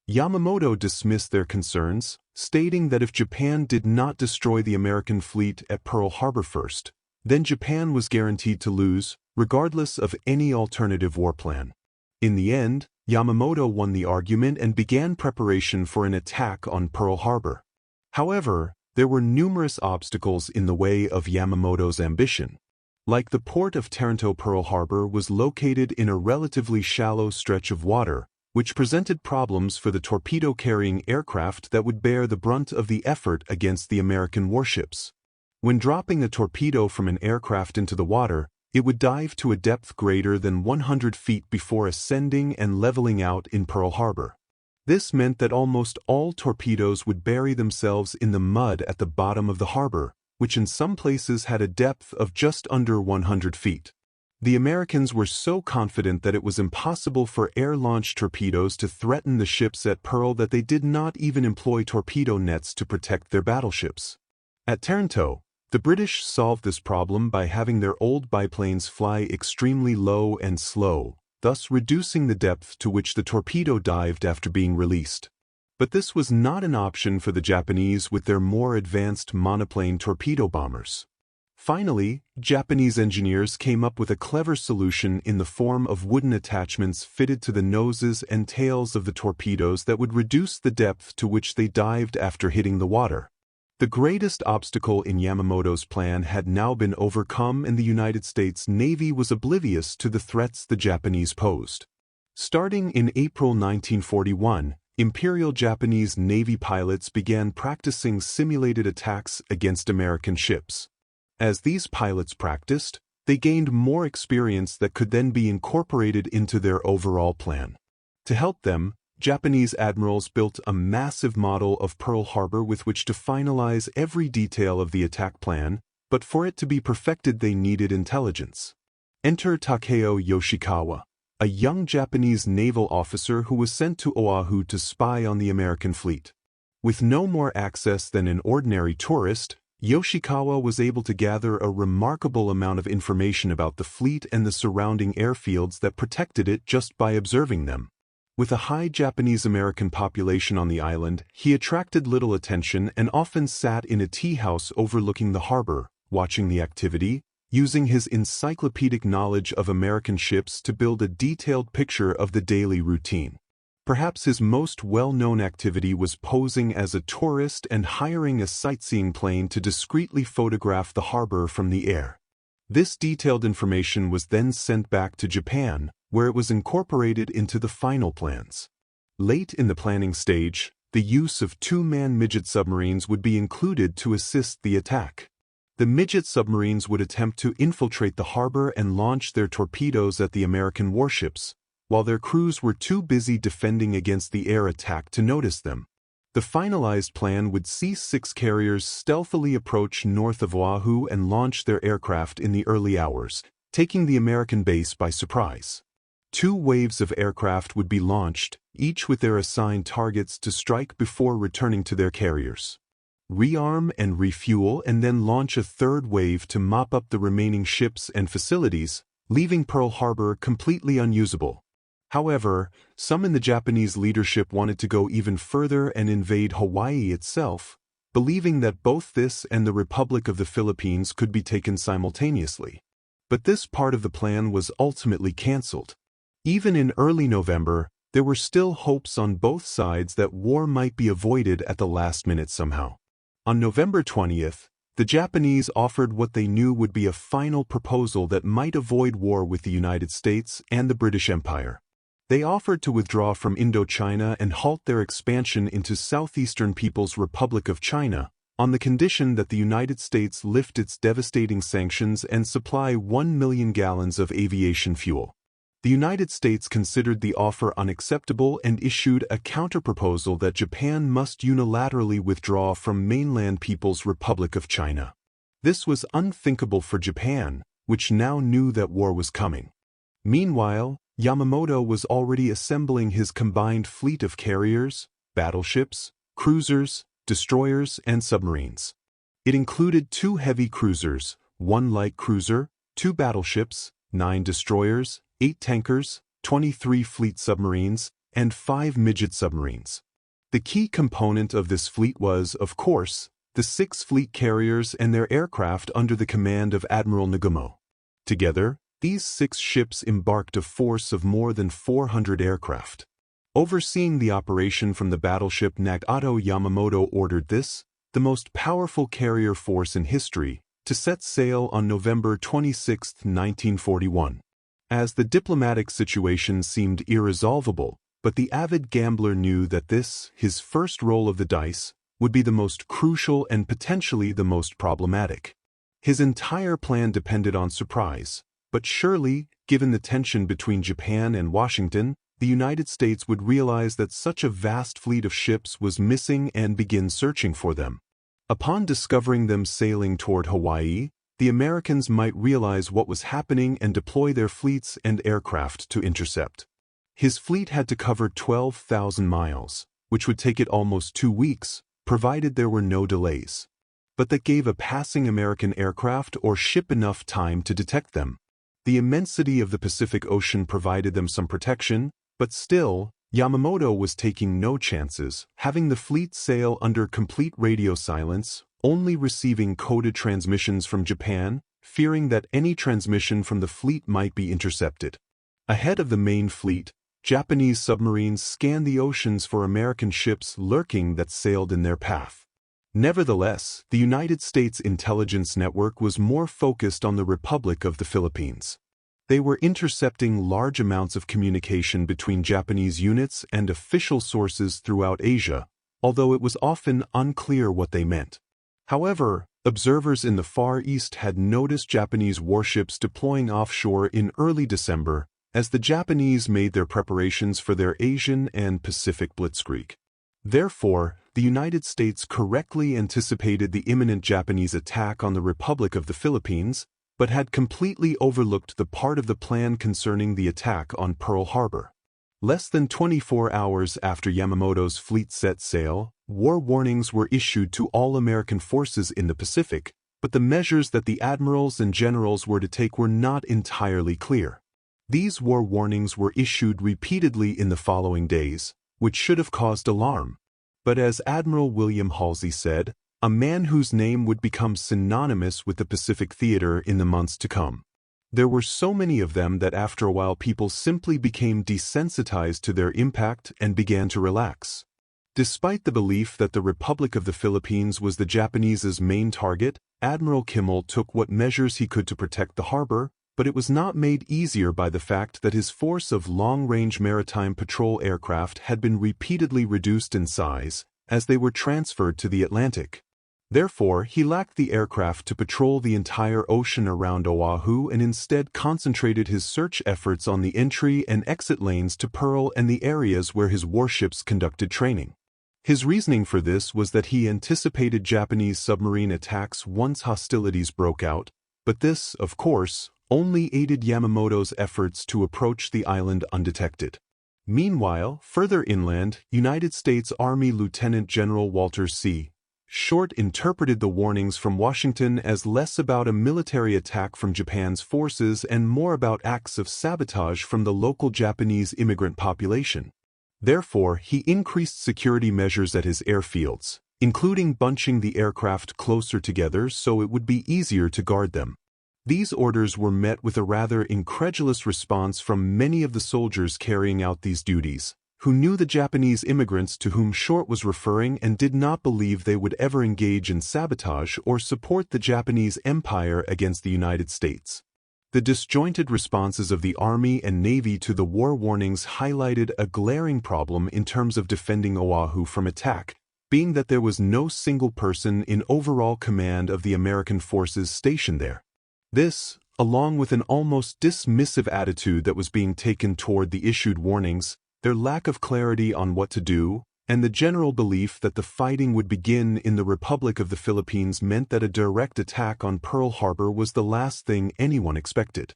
Yamamoto dismissed their concerns, stating that if Japan did not destroy the American fleet at Pearl Harbor first, then Japan was guaranteed to lose, regardless of any alternative war plan. In the end, Yamamoto won the argument and began preparation for an attack on Pearl Harbor. However, there were numerous obstacles in the way of Yamamoto's ambition. Like the port of Taranto, Pearl Harbor was located in a relatively shallow stretch of water, which presented problems for the torpedo-carrying aircraft that would bear the brunt of the effort against the American warships. When dropping a torpedo from an aircraft into the water, it would dive to a depth greater than 100 feet before ascending and leveling out in Pearl Harbor. This meant that almost all torpedoes would bury themselves in the mud at the bottom of the harbor, which in some places had a depth of just under 100 feet. The Americans were so confident that it was impossible for air-launched torpedoes to threaten the ships at Pearl that they did not even employ torpedo nets to protect their battleships. At Taranto, the British solved this problem by having their old biplanes fly extremely low and slow, thus reducing the depth to which the torpedo dived after being released. But this was not an option for the Japanese with their more advanced monoplane torpedo bombers. Finally, Japanese engineers came up with a clever solution in the form of wooden attachments fitted to the noses and tails of the torpedoes that would reduce the depth to which they dived after hitting the water. The greatest obstacle in Yamamoto's plan had now been overcome, and the United States Navy was oblivious to the threats the Japanese posed. Starting in April 1941, Imperial Japanese Navy pilots began practicing simulated attacks against American ships. As these pilots practiced, they gained more experience that could then be incorporated into their overall plan. To help them, Japanese admirals built a massive model of Pearl Harbor with which to finalize every detail of the attack plan, but for it to be perfected they needed intelligence. Enter Takeo Yoshikawa, a young Japanese naval officer who was sent to Oahu to spy on the American fleet. With no more access than an ordinary tourist, Yoshikawa was able to gather a remarkable amount of information about the fleet and the surrounding airfields that protected it just by observing them. With a high Japanese-American population on the island, he attracted little attention and often sat in a tea house overlooking the harbor, watching the activity, using his encyclopedic knowledge of American ships to build a detailed picture of the daily routine. Perhaps his most well-known activity was posing as a tourist and hiring a sightseeing plane to discreetly photograph the harbor from the air. This detailed information was then sent back to Japan, where it was incorporated into the final plans. Late in the planning stage, the use of two-man midget submarines would be included to assist the attack. The midget submarines would attempt to infiltrate the harbor and launch their torpedoes at the American warships, while their crews were too busy defending against the air attack to notice them. The finalized plan would see 6 carriers stealthily approach north of Oahu and launch their aircraft in the early hours, taking the American base by surprise. 2 waves of aircraft would be launched, each with their assigned targets to strike before returning to their carriers. Rearm and refuel and then launch a 3rd wave to mop up the remaining ships and facilities, leaving Pearl Harbor completely unusable. However, some in the Japanese leadership wanted to go even further and invade Hawaii itself, believing that both this and the Republic of the Philippines could be taken simultaneously. But this part of the plan was ultimately cancelled. Even in early November, there were still hopes on both sides that war might be avoided at the last minute somehow. On November 20th, the Japanese offered what they knew would be a final proposal that might avoid war with the United States and the British Empire. They offered to withdraw from Indochina and halt their expansion into Southeastern People's Republic of China, on the condition that the United States lift its devastating sanctions and supply 1 million gallons of aviation fuel. The United States considered the offer unacceptable and issued a counterproposal that Japan must unilaterally withdraw from mainland People's Republic of China. This was unthinkable for Japan, which now knew that war was coming. Meanwhile, Yamamoto was already assembling his combined fleet of carriers, battleships, cruisers, destroyers, and submarines. It included 2 heavy cruisers, 1 light cruiser, 2 battleships, 9 destroyers, 8 tankers, 23 fleet submarines, and 5 midget submarines. The key component of this fleet was, of course, the 6 fleet carriers and their aircraft under the command of Admiral Nagumo. Together, these 6 ships embarked a force of more than 400 aircraft. Overseeing the operation from the battleship Nagato, Yamamoto ordered this, the most powerful carrier force in history, to set sail on November 26, 1941. As the diplomatic situation seemed irresolvable, but the avid gambler knew that this, his first roll of the dice, would be the most crucial and potentially the most problematic. His entire plan depended on surprise, but surely, given the tension between Japan and Washington, the United States would realize that such a vast fleet of ships was missing and begin searching for them. Upon discovering them sailing toward Hawaii, the Americans might realize what was happening and deploy their fleets and aircraft to intercept. His fleet had to cover 12,000 miles, which would take it almost 2 weeks, provided there were no delays. But that gave a passing American aircraft or ship enough time to detect them. The immensity of the Pacific Ocean provided them some protection, but still, Yamamoto was taking no chances, having the fleet sail under complete radio silence, only receiving coded transmissions from Japan, fearing that any transmission from the fleet might be intercepted. Ahead of the main fleet, Japanese submarines scanned the oceans for American ships lurking that sailed in their path. Nevertheless, the United States intelligence network was more focused on the Republic of the Philippines. They were intercepting large amounts of communication between Japanese units and official sources throughout Asia, although it was often unclear what they meant. However, observers in the Far East had noticed Japanese warships deploying offshore in early December as the Japanese made their preparations for their Asian and Pacific blitzkrieg. Therefore, the United States correctly anticipated the imminent Japanese attack on the Republic of the Philippines, but had completely overlooked the part of the plan concerning the attack on Pearl Harbor. Less than 24 hours after Yamamoto's fleet set sail, war warnings were issued to all American forces in the Pacific, but the measures that the admirals and generals were to take were not entirely clear. These war warnings were issued repeatedly in the following days, which should have caused alarm. But as Admiral William Halsey said, a man whose name would become synonymous with the Pacific theater in the months to come. There were so many of them that after a while people simply became desensitized to their impact and began to relax. Despite the belief that the Republic of the Philippines was the Japanese's main target, Admiral Kimmel took what measures he could to protect the harbor, but it was not made easier by the fact that his force of long-range maritime patrol aircraft had been repeatedly reduced in size as they were transferred to the Atlantic. Therefore, he lacked the aircraft to patrol the entire ocean around Oahu and instead concentrated his search efforts on the entry and exit lanes to Pearl and the areas where his warships conducted training. His reasoning for this was that he anticipated Japanese submarine attacks once hostilities broke out, but this, of course, only aided Yamamoto's efforts to approach the island undetected. Meanwhile, further inland, United States Army Lieutenant General Walter C. Short interpreted the warnings from Washington as less about a military attack from Japan's forces and more about acts of sabotage from the local Japanese immigrant population. Therefore, he increased security measures at his airfields, including bunching the aircraft closer together so it would be easier to guard them. These orders were met with a rather incredulous response from many of the soldiers carrying out these duties, who knew the Japanese immigrants to whom Short was referring and did not believe they would ever engage in sabotage or support the Japanese Empire against the United States. The disjointed responses of the Army and Navy to the war warnings highlighted a glaring problem in terms of defending Oahu from attack, being that there was no single person in overall command of the American forces stationed there. This, along with an almost dismissive attitude that was being taken toward the issued warnings, their lack of clarity on what to do, and the general belief that the fighting would begin in the Republic of the Philippines meant that a direct attack on Pearl Harbor was the last thing anyone expected.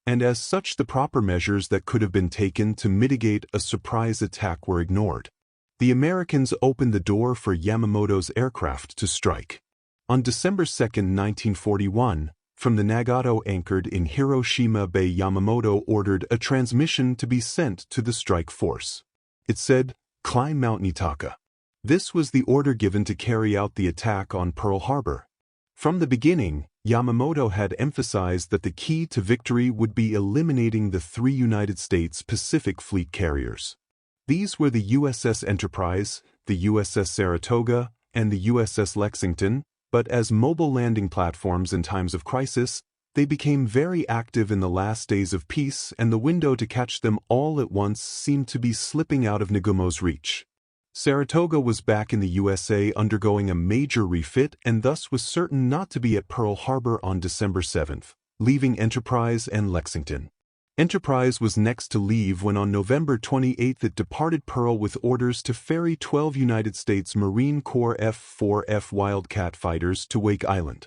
And as such, the proper measures that could have been taken to mitigate a surprise attack were ignored. The Americans opened the door for Yamamoto's aircraft to strike. On December 2, 1941, from the Nagato anchored in Hiroshima Bay, Yamamoto ordered a transmission to be sent to the strike force. It said, "Climb Mount Nitaka." This was the order given to carry out the attack on Pearl Harbor. From the beginning, Yamamoto had emphasized that the key to victory would be eliminating the 3 United States Pacific Fleet carriers. These were the USS Enterprise, the USS Saratoga, and the USS Lexington, but as mobile landing platforms in times of crisis, they became very active in the last days of peace, and the window to catch them all at once seemed to be slipping out of Nagumo's reach. Saratoga was back in the USA undergoing a major refit and thus was certain not to be at Pearl Harbor on December 7th, leaving Enterprise and Lexington. Enterprise was next to leave when on November 28 it departed Pearl with orders to ferry 12 United States Marine Corps F-4F Wildcat fighters to Wake Island.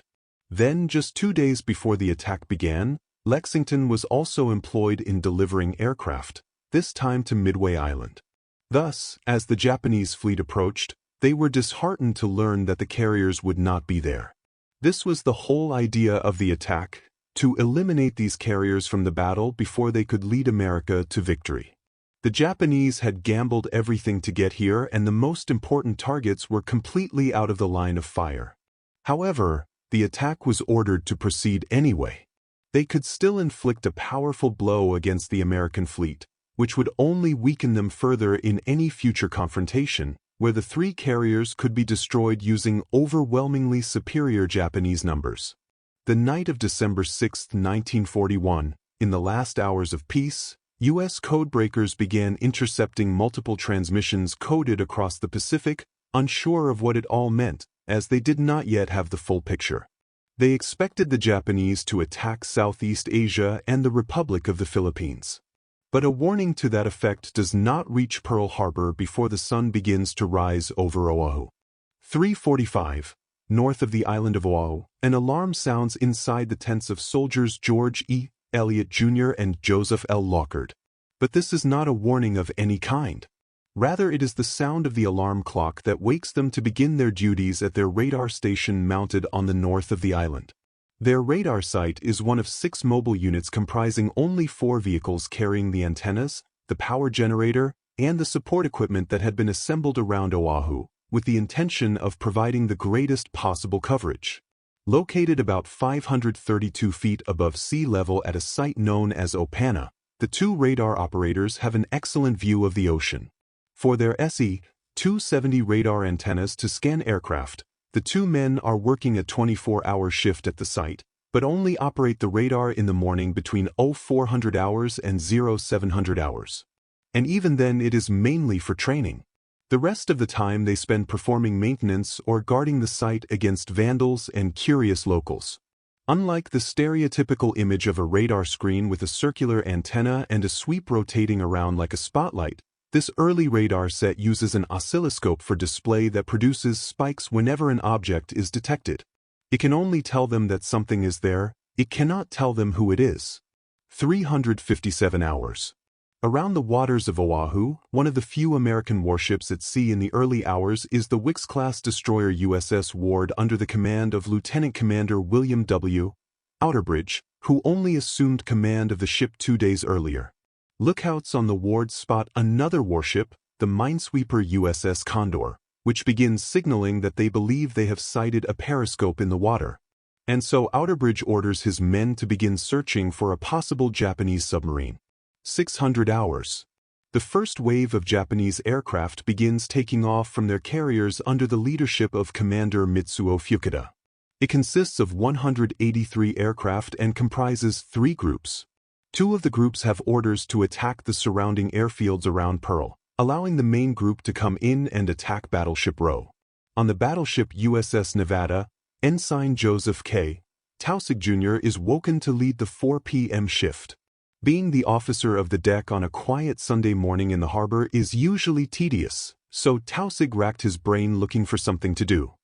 Then, just 2 days before the attack began, Lexington was also employed in delivering aircraft, this time to Midway Island. Thus, as the Japanese fleet approached, they were disheartened to learn that the carriers would not be there. This was the whole idea of the attack, to eliminate these carriers from the battle before they could lead America to victory. The Japanese had gambled everything to get here, and the most important targets were completely out of the line of fire. However, the attack was ordered to proceed anyway. They could still inflict a powerful blow against the American fleet, which would only weaken them further in any future confrontation, where the 3 carriers could be destroyed using overwhelmingly superior Japanese numbers. The night of December 6, 1941, in the last hours of peace, U.S. codebreakers began intercepting multiple transmissions coded across the Pacific, unsure of what it all meant, as they did not yet have the full picture. They expected the Japanese to attack Southeast Asia and the Republic of the Philippines. But a warning to that effect does not reach Pearl Harbor before the sun begins to rise over Oahu. 3:45. North of the island of Oahu, an alarm sounds inside the tents of soldiers George E. Elliott Jr. and Joseph L. Lockard. But this is not a warning of any kind. Rather, it is the sound of the alarm clock that wakes them to begin their duties at their radar station mounted on the north of the island. Their radar site is one of 6 mobile units comprising only 4 vehicles carrying the antennas, the power generator, and the support equipment that had been assembled around Oahu, with the intention of providing the greatest possible coverage. Located about 532 feet above sea level at a site known as Opana, the 2 radar operators have an excellent view of the ocean. For their SE-270 radar antennas to scan aircraft, The two men are working a 24-hour shift at the site, but only operate the radar in the morning between 0400 hours and 0700 hours. And even then it is mainly for training. The rest of the time they spend performing maintenance or guarding the site against vandals and curious locals. Unlike the stereotypical image of a radar screen with a circular antenna and a sweep rotating around like a spotlight, this early radar set uses an oscilloscope for display that produces spikes whenever an object is detected. It can only tell them that something is there, it cannot tell them who it is. 357 hours. Around the waters of Oahu, one of the few American warships at sea in the early hours is the Wicks-class destroyer USS Ward under the command of Lieutenant Commander William W. Outerbridge, who only assumed command of the ship 2 days earlier. Lookouts on the Ward spot another warship, the minesweeper USS Condor, which begins signaling that they believe they have sighted a periscope in the water. And so Outerbridge orders his men to begin searching for a possible Japanese submarine. 600 hours. The first wave of Japanese aircraft begins taking off from their carriers under the leadership of Commander Mitsuo Fukuda. It consists of 183 aircraft and comprises 3 groups. 2 of the groups have orders to attack the surrounding airfields around Pearl, allowing the main group to come in and attack Battleship Row. On the battleship USS Nevada, Ensign Joseph K. Taussig Jr. is woken to lead the 4 p.m. shift. Being the officer of the deck on a quiet Sunday morning in the harbor is usually tedious, so Taussig racked his brain looking for something to do.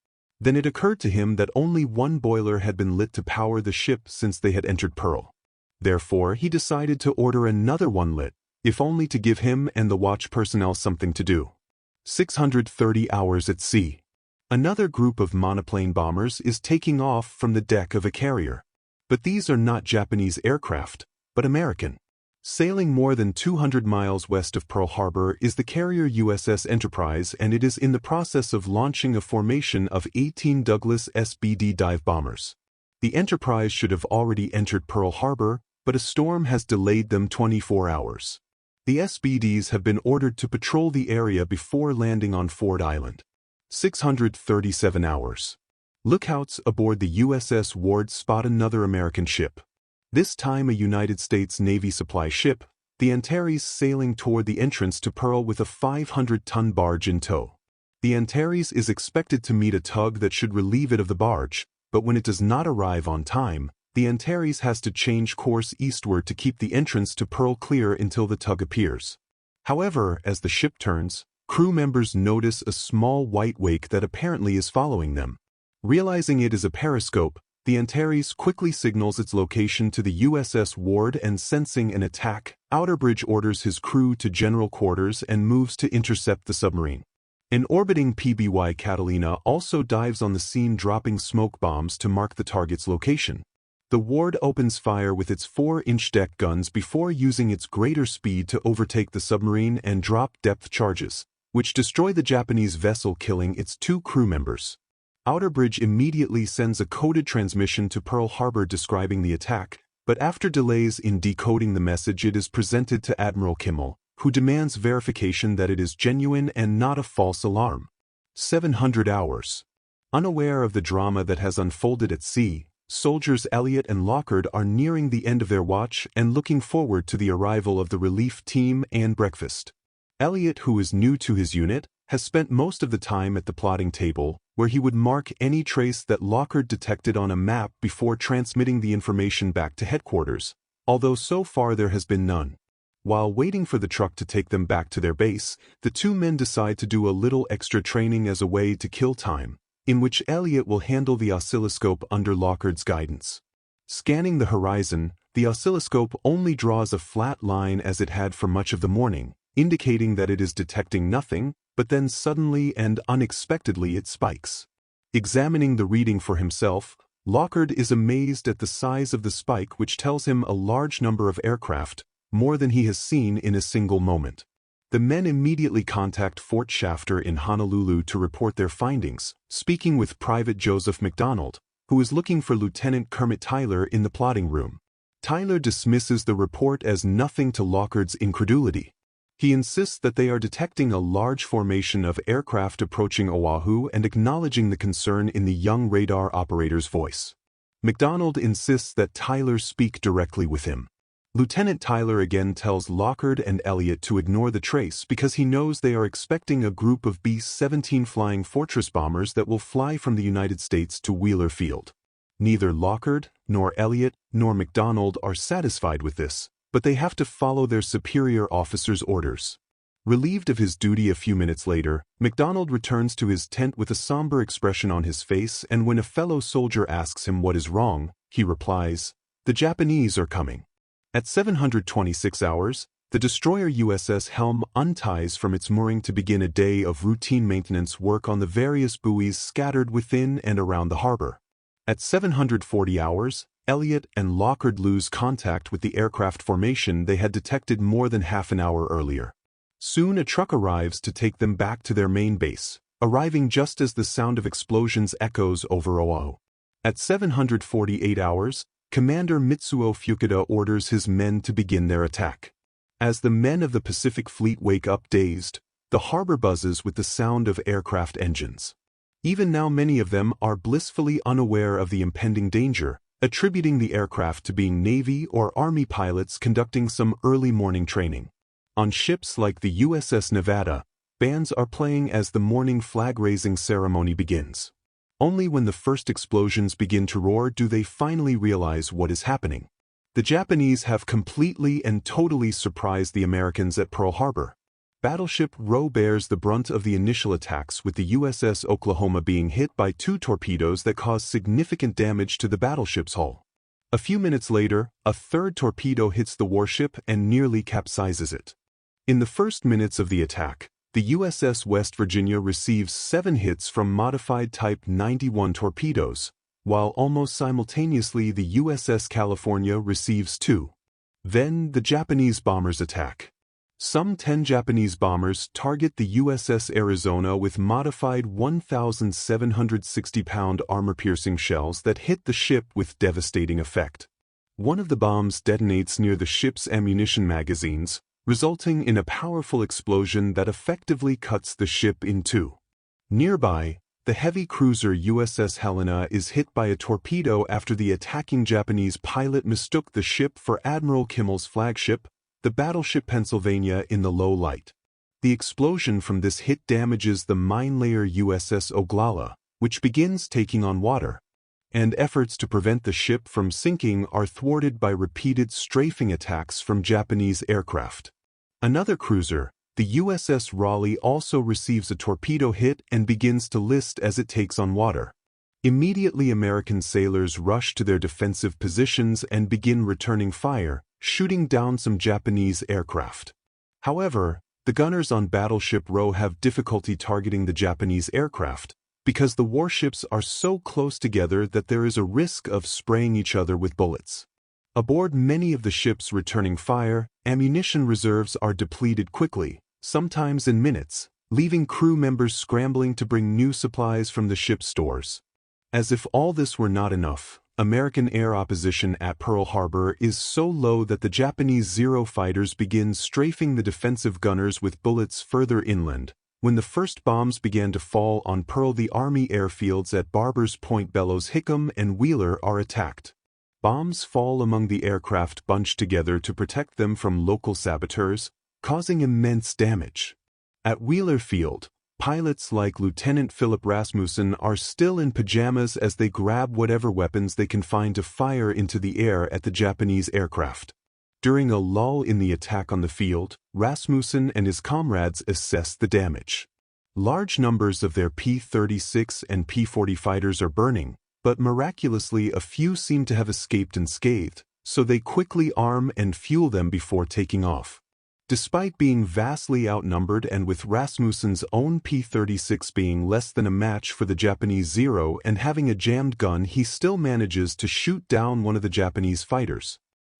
Then it occurred to him that only one boiler had been lit to power the ship since they had entered Pearl. Therefore, he decided to order another one lit, if only to give him and the watch personnel something to do. 630 hours at sea. Another group of monoplane bombers is taking off from the deck of a carrier. But these are not Japanese aircraft, but American. Sailing more than 200 miles west of Pearl Harbor is the carrier USS Enterprise, and it is in the process of launching a formation of 18 Douglas SBD dive bombers. The Enterprise should have already entered Pearl Harbor, but a storm has delayed them 24 hours. The SBDs have been ordered to patrol the area before landing on Ford Island. 637 hours. Lookouts aboard the USS Ward spot another American ship. This time a United States Navy supply ship, the Antares, sailing toward the entrance to Pearl with a 500-ton barge in tow. The Antares is expected to meet a tug that should relieve it of the barge, but when it does not arrive on time, the Antares has to change course eastward to keep the entrance to Pearl clear until the tug appears. However, as the ship turns, crew members notice a small white wake that apparently is following them. Realizing it is a periscope, the Antares quickly signals its location to the USS Ward, and sensing an attack, Outerbridge orders his crew to general quarters and moves to intercept the submarine. An orbiting PBY Catalina also dives on the scene, dropping smoke bombs to mark the target's location. The Ward opens fire with its 4-inch deck guns before using its greater speed to overtake the submarine and drop depth charges, which destroy the Japanese vessel, killing its 2 crew members. Outerbridge immediately sends a coded transmission to Pearl Harbor describing the attack, but after delays in decoding the message, it is presented to Admiral Kimmel, who demands verification that it is genuine and not a false alarm. 700 hours. Unaware of the drama that has unfolded at sea, soldiers Elliot and Lockard are nearing the end of their watch and looking forward to the arrival of the relief team and breakfast. Elliot, who is new to his unit, has spent most of the time at the plotting table, where he would mark any trace that Lockard detected on a map before transmitting the information back to headquarters, although so far there has been none. While waiting for the truck to take them back to their base, the 2 men decide to do a little extra training as a way to kill time, in which Elliot will handle the oscilloscope under Lockard's guidance. Scanning the horizon, the oscilloscope only draws a flat line as it had for much of the morning, indicating that it is detecting nothing, but then suddenly and unexpectedly it spikes. Examining the reading for himself, Lockard is amazed at the size of the spike, which tells him a large number of aircraft, more than he has seen in a single moment. The men immediately contact Fort Shafter in Honolulu to report their findings, speaking with Private Joseph McDonald, who is looking for Lieutenant Kermit Tyler in the plotting room. Tyler dismisses the report as nothing to Lockard's incredulity. He insists that they are detecting a large formation of aircraft approaching Oahu and acknowledging the concern in the young radar operator's voice. MacDonald insists that Tyler speak directly with him. Lieutenant Tyler again tells Lockard and Elliot to ignore the trace because he knows they are expecting a group of B-17 flying Fortress bombers that will fly from the United States to Wheeler Field. Neither Lockard, nor Elliot, nor MacDonald are satisfied with this, but they have to follow their superior officer's orders. Relieved of his duty a few minutes later, MacDonald returns to his tent with a somber expression on his face, and when a fellow soldier asks him what is wrong, he replies, "The Japanese are coming." At 726 hours, the destroyer USS Helm unties from its mooring to begin a day of routine maintenance work on the various buoys scattered within and around the harbor. At 740 hours, Elliot and Lockard lose contact with the aircraft formation they had detected more than half an hour earlier. Soon a truck arrives to take them back to their main base, arriving just as the sound of explosions echoes over Oahu. At 748 hours, Commander Mitsuo Fukuda orders his men to begin their attack. As the men of the Pacific Fleet wake up dazed, the harbor buzzes with the sound of aircraft engines. Even now many of them are blissfully unaware of the impending danger, attributing the aircraft to being Navy or Army pilots conducting some early morning training. On ships like the USS Nevada, bands are playing as the morning flag-raising ceremony begins. Only when the first explosions begin to roar do they finally realize what is happening. The Japanese have completely and totally surprised the Americans at Pearl Harbor. Battleship Roe bears the brunt of the initial attacks, with the USS Oklahoma being hit by 2 torpedoes that cause significant damage to the battleship's hull. A few minutes later, a 3rd torpedo hits the warship and nearly capsizes it. In the first minutes of the attack, the USS West Virginia receives 7 hits from modified Type 91 torpedoes, while almost simultaneously the USS California receives 2. Then the Japanese bombers attack. Some 10 Japanese bombers target the USS Arizona with modified 1,760-pound armor-piercing shells that hit the ship with devastating effect. One of the bombs detonates near the ship's ammunition magazines, resulting in a powerful explosion that effectively cuts the ship in 2. Nearby, the heavy cruiser USS Helena is hit by a torpedo after the attacking Japanese pilot mistook the ship for Admiral Kimmel's flagship, the battleship Pennsylvania, in the low light. The explosion from this hit damages the mine-layer USS Oglala, which begins taking on water, and efforts to prevent the ship from sinking are thwarted by repeated strafing attacks from Japanese aircraft. Another cruiser, the USS Raleigh, also receives a torpedo hit and begins to list as it takes on water. Immediately American sailors rush to their defensive positions and begin returning fire, shooting down some Japanese aircraft. However, the gunners on Battleship Roe have difficulty targeting the Japanese aircraft because the warships are so close together that there is a risk of spraying each other with bullets. Aboard many of the ships returning fire, ammunition reserves are depleted quickly, sometimes in minutes, leaving crew members scrambling to bring new supplies from the ship's stores. As if all this were not enough, American air opposition at Pearl Harbor is so low that the Japanese Zero fighters begin strafing the defensive gunners with bullets further inland. When the first bombs began to fall on Pearl, the Army airfields at Barbers Point, Bellows, Hickam, and Wheeler are attacked. Bombs fall among the aircraft bunched together to protect them from local saboteurs, causing immense damage. At Wheeler Field, pilots like Lieutenant Philip Rasmussen are still in pajamas as they grab whatever weapons they can find to fire into the air at the Japanese aircraft. During a lull in the attack on the field, Rasmussen and his comrades assess the damage. Large numbers of their P-36 and P-40 fighters are burning, but miraculously a few seem to have escaped unscathed, so they quickly arm and fuel them before taking off. Despite being vastly outnumbered and with Rasmussen's own P-36 being less than a match for the Japanese Zero and having a jammed gun, he still manages to shoot down one of the Japanese fighters.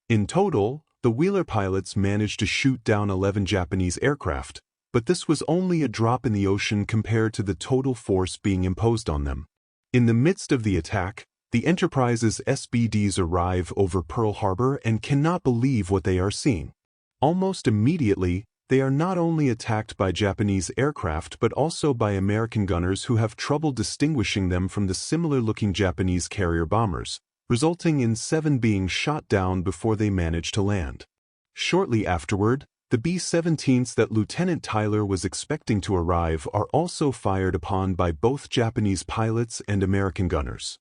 In total, the Wheeler pilots managed to shoot down 11 Japanese aircraft, but this was only a drop in the ocean compared to the total force being imposed on them. In the midst of the attack, the Enterprise's SBDs arrive over Pearl Harbor and cannot believe what they are seeing. Almost immediately, They are not only attacked by Japanese aircraft but also by American gunners who have trouble distinguishing them from the similar-looking Japanese carrier bombers, resulting in 7 being shot down before they manage to land. Shortly afterward, the B-17s that Lieutenant Tyler was expecting to arrive are also fired upon by both Japanese pilots and American gunners.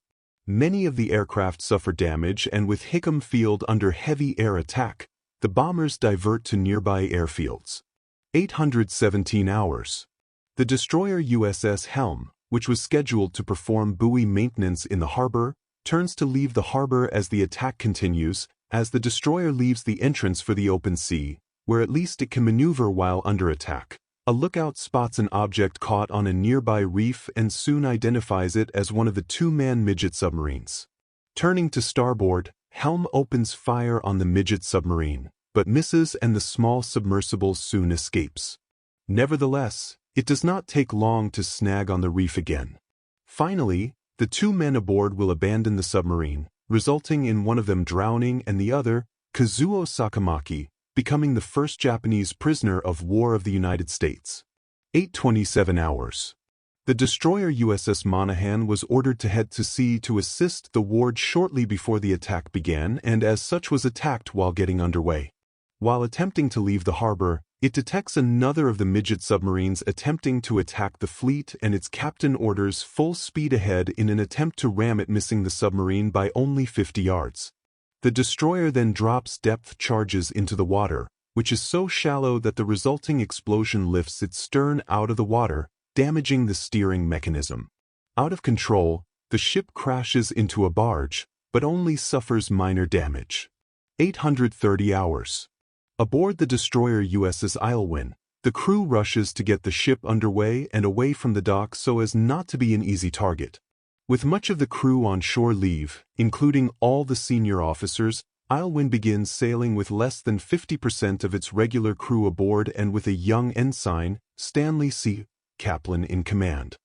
Many of the aircraft suffer damage, and with Hickam Field under heavy air attack, the bombers divert to nearby airfields. 817 hours. The destroyer USS Helm, which was scheduled to perform buoy maintenance in the harbor, turns to leave the harbor as the attack continues, as the destroyer leaves the entrance for the open sea, where at least it can maneuver while under attack. A lookout spots an object caught on a nearby reef and soon identifies it as one of the 2-man midget submarines. Turning to starboard, Helm opens fire on the midget submarine, but misses and the small submersible soon escapes. Nevertheless, it does not take long to snag on the reef again. Finally, the 2 men aboard will abandon the submarine, resulting in one of them drowning and the other, Kazuo Sakamaki, becoming the first Japanese prisoner of war of the United States. 827 hours. The destroyer USS Monaghan was ordered to head to sea to assist the ward shortly before the attack began, and as such was attacked while getting underway. While attempting to leave the harbor, it detects another of the midget submarines attempting to attack the fleet, and its captain orders full speed ahead in an attempt to ram it, missing the submarine by only 50 yards. The destroyer then drops depth charges into the water, which is so shallow that the resulting explosion lifts its stern out of the water, damaging the steering mechanism. Out of control, the ship crashes into a barge, but only suffers minor damage. 830 hours. Aboard the destroyer USS Aylwin, the crew rushes to get the ship underway and away from the dock so as not to be an easy target. With much of the crew on shore leave, including all the senior officers, Aylwin begins sailing with less than 50% of its regular crew aboard and with a young ensign, Stanley C. Kaplan, in command.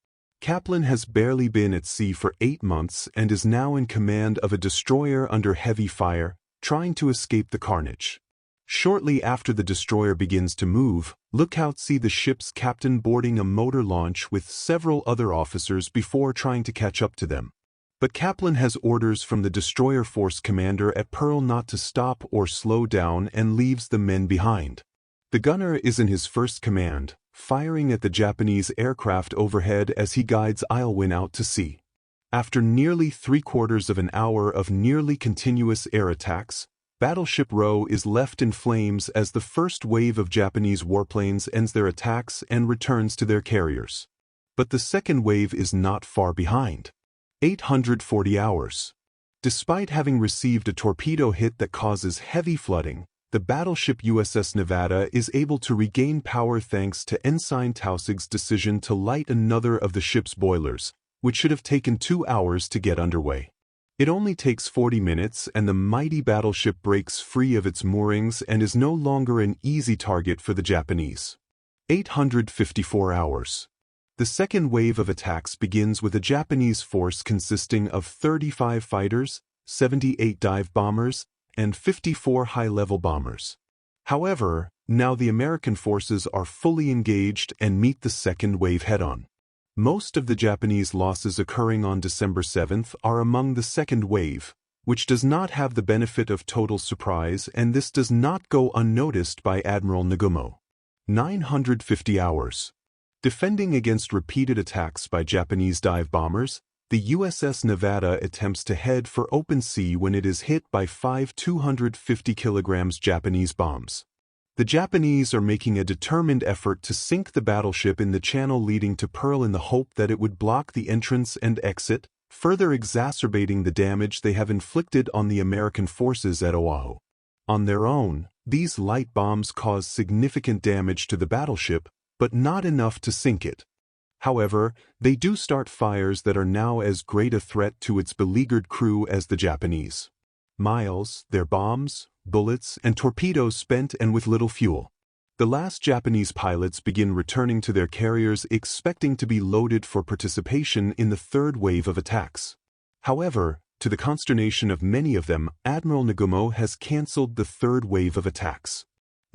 Kaplan has barely been at sea for 8 months and is now in command of a destroyer under heavy fire, trying to escape the carnage. Shortly after the destroyer begins to move, lookouts see the ship's captain boarding a motor launch with several other officers before trying to catch up to them. But Kaplan has orders from the destroyer force commander at Pearl not to stop or slow down and leaves the men behind. The gunner is in his first command, firing at the Japanese aircraft overhead as he guides Aylwin out to sea. After nearly 3/4 of an hour of nearly continuous air attacks, Battleship Row is left in flames as the first wave of Japanese warplanes ends their attacks and returns to their carriers. But the second wave is not far behind. 840 hours. Despite having received a torpedo hit that causes heavy flooding, the battleship USS Nevada is able to regain power thanks to Ensign Tausig's decision to light another of the ship's boilers, which should have taken 2 hours to get underway. It only takes 40 minutes and the mighty battleship breaks free of its moorings and is no longer an easy target for the Japanese. 854 hours. The second wave of attacks begins with a Japanese force consisting of 35 fighters, 78 dive bombers, and 54 high-level bombers. However, now the American forces are fully engaged and meet the second wave head-on. Most of the Japanese losses occurring on December 7th are among the second wave, which does not have the benefit of total surprise, and this does not go unnoticed by Admiral Nagumo. 950 hours. Defending against repeated attacks by Japanese dive bombers, the USS Nevada attempts to head for open sea when it is hit by 5 250 kg Japanese bombs. The Japanese are making a determined effort to sink the battleship in the channel leading to Pearl in the hope that it would block the entrance and exit, further exacerbating the damage they have inflicted on the American forces at Oahu. On their own, these light bombs cause significant damage to the battleship, but not enough to sink it. However, they do start fires that are now as great a threat to its beleaguered crew as the Japanese. Miles, their bombs, bullets, and torpedoes spent and with little fuel. The last Japanese pilots begin returning to their carriers expecting to be loaded for participation in the third wave of attacks. However, to the consternation of many of them, Admiral Nagumo has cancelled the third wave of attacks.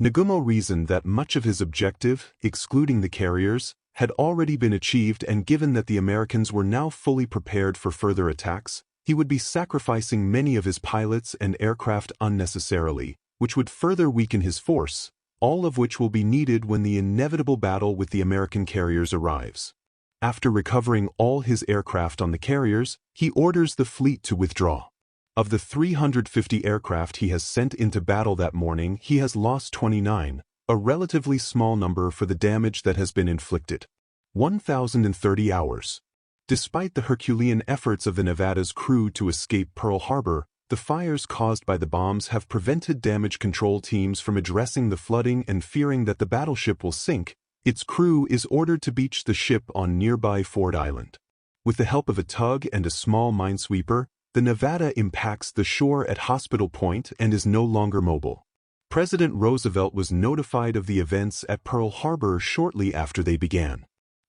Nagumo reasoned that much of his objective, excluding the carriers, had already been achieved, and given that the Americans were now fully prepared for further attacks, he would be sacrificing many of his pilots and aircraft unnecessarily, which would further weaken his force, all of which will be needed when the inevitable battle with the American carriers arrives. After recovering all his aircraft on the carriers, he orders the fleet to withdraw. Of the 350 aircraft he has sent into battle that morning, he has lost 29, a relatively small number for the damage that has been inflicted. 1,030 hours. Despite the Herculean efforts of the Nevada's crew to escape Pearl Harbor, the fires caused by the bombs have prevented damage control teams from addressing the flooding, and fearing that the battleship will sink, its crew is ordered to beach the ship on nearby Ford Island. With the help of a tug and a small minesweeper, the Nevada impacts the shore at Hospital Point and is no longer mobile. President Roosevelt was notified of the events at Pearl Harbor shortly after they began.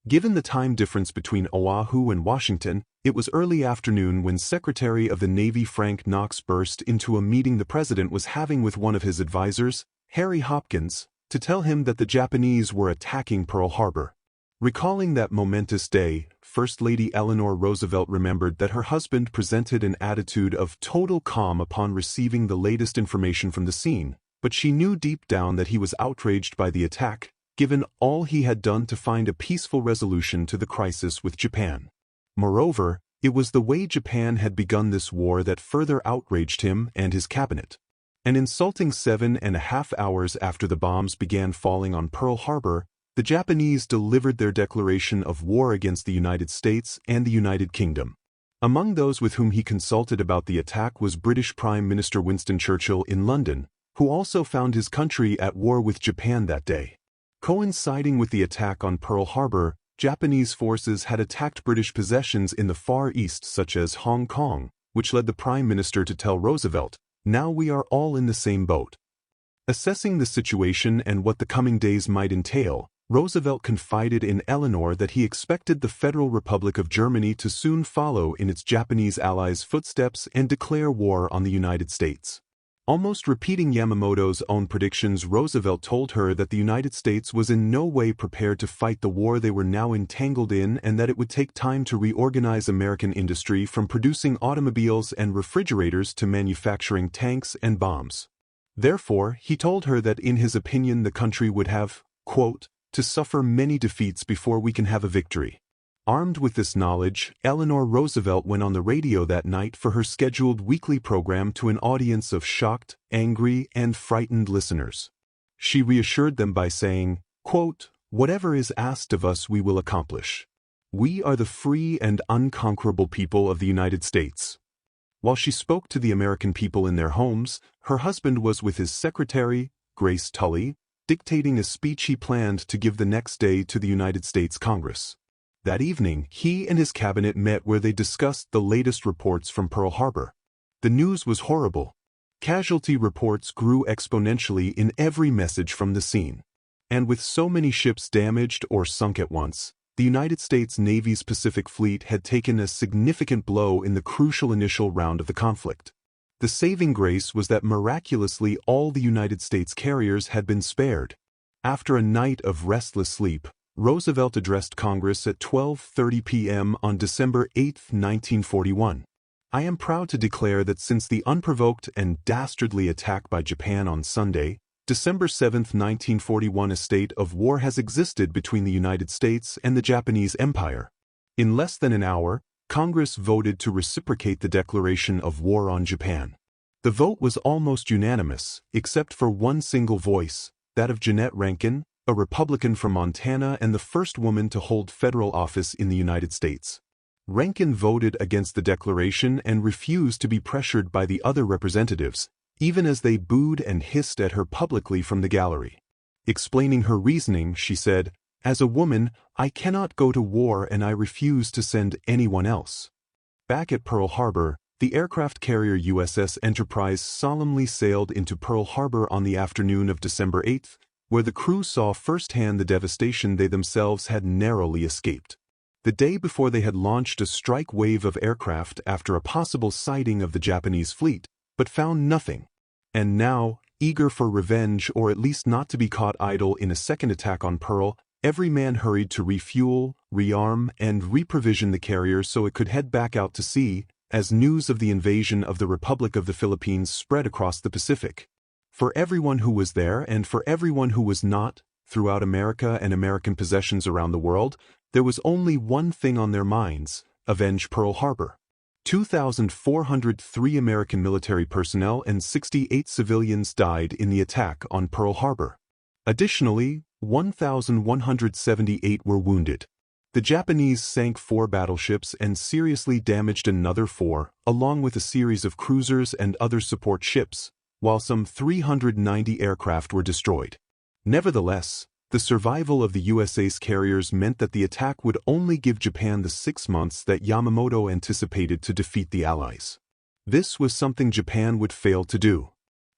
Given the time difference between Oahu and Washington, it was early afternoon when Secretary of the Navy Frank Knox burst into a meeting the president was having with one of his advisors, Harry Hopkins, to tell him that the Japanese were attacking Pearl Harbor. Recalling that momentous day, First Lady Eleanor Roosevelt remembered that her husband presented an attitude of total calm upon receiving the latest information from the scene, but she knew deep down that he was outraged by the attack, given all he had done to find a peaceful resolution to the crisis with Japan. Moreover, it was the way Japan had begun this war that further outraged him and his cabinet. An insulting 7.5 hours after the bombs began falling on Pearl Harbor, the Japanese delivered their declaration of war against the United States and the United Kingdom. Among those with whom he consulted about the attack was British Prime Minister Winston Churchill in London, who also found his country at war with Japan that day. Coinciding with the attack on Pearl Harbor, Japanese forces had attacked British possessions in the Far East such as Hong Kong, which led the Prime Minister to tell Roosevelt, "Now we are all in the same boat." Assessing the situation and what the coming days might entail, Roosevelt confided in Eleanor that he expected the Federal Republic of Germany to soon follow in its Japanese allies' footsteps and declare war on the United States. Almost repeating Yamamoto's own predictions, Roosevelt told her that the United States was in no way prepared to fight the war they were now entangled in, and that it would take time to reorganize American industry from producing automobiles and refrigerators to manufacturing tanks and bombs. Therefore, he told her that in his opinion the country would have, quote, to suffer many defeats before we can have a victory. Armed with this knowledge, Eleanor Roosevelt went on the radio that night for her scheduled weekly program to an audience of shocked, angry, and frightened listeners. She reassured them by saying, quote, "Whatever is asked of us we will accomplish. We are the free and unconquerable people of the United States." While she spoke to the American people in their homes, her husband was with his secretary, Grace Tully, dictating a speech he planned to give the next day to the United States Congress. That evening, he and his cabinet met where they discussed the latest reports from Pearl Harbor. The news was horrible. Casualty reports grew exponentially in every message from the scene. And with so many ships damaged or sunk at once, the United States Navy's Pacific Fleet had taken a significant blow in the crucial initial round of the conflict. The saving grace was that miraculously all the United States carriers had been spared. After a night of restless sleep, Roosevelt addressed Congress at 12:30 p.m. on December 8, 1941. "I am proud to declare that since the unprovoked and dastardly attack by Japan on Sunday, December 7, 1941, a state of war has existed between the United States and the Japanese Empire. In less than an hour, Congress voted to reciprocate the declaration of war on Japan. The vote was almost unanimous, except for one single voice, that of Jeannette Rankin, a Republican from Montana and the first woman to hold federal office in the United States. Rankin voted against the declaration and refused to be pressured by the other representatives, even as they booed and hissed at her publicly from the gallery. Explaining her reasoning, she said, "As a woman, I cannot go to war and I refuse to send anyone else." Back at Pearl Harbor, the aircraft carrier USS Enterprise solemnly sailed into Pearl Harbor on the afternoon of December 8, where the crew saw firsthand the devastation they themselves had narrowly escaped. The day before they had launched a strike wave of aircraft after a possible sighting of the Japanese fleet, but found nothing. And now, eager for revenge or at least not to be caught idle in a second attack on Pearl, every man hurried to refuel, rearm, and reprovision the carrier so it could head back out to sea, as news of the invasion of the Republic of the Philippines spread across the Pacific. For everyone who was there and for everyone who was not, throughout America and American possessions around the world, there was only one thing on their minds: avenge Pearl Harbor. 2,403 American military personnel and 68 civilians died in the attack on Pearl Harbor. Additionally, 1,178 were wounded. The Japanese sank 4 battleships and seriously damaged another 4, along with a series of cruisers and other support ships, while some 390 aircraft were destroyed. Nevertheless, the survival of the USA's carriers meant that the attack would only give Japan the 6 months that Yamamoto anticipated to defeat the Allies. This was something Japan would fail to do.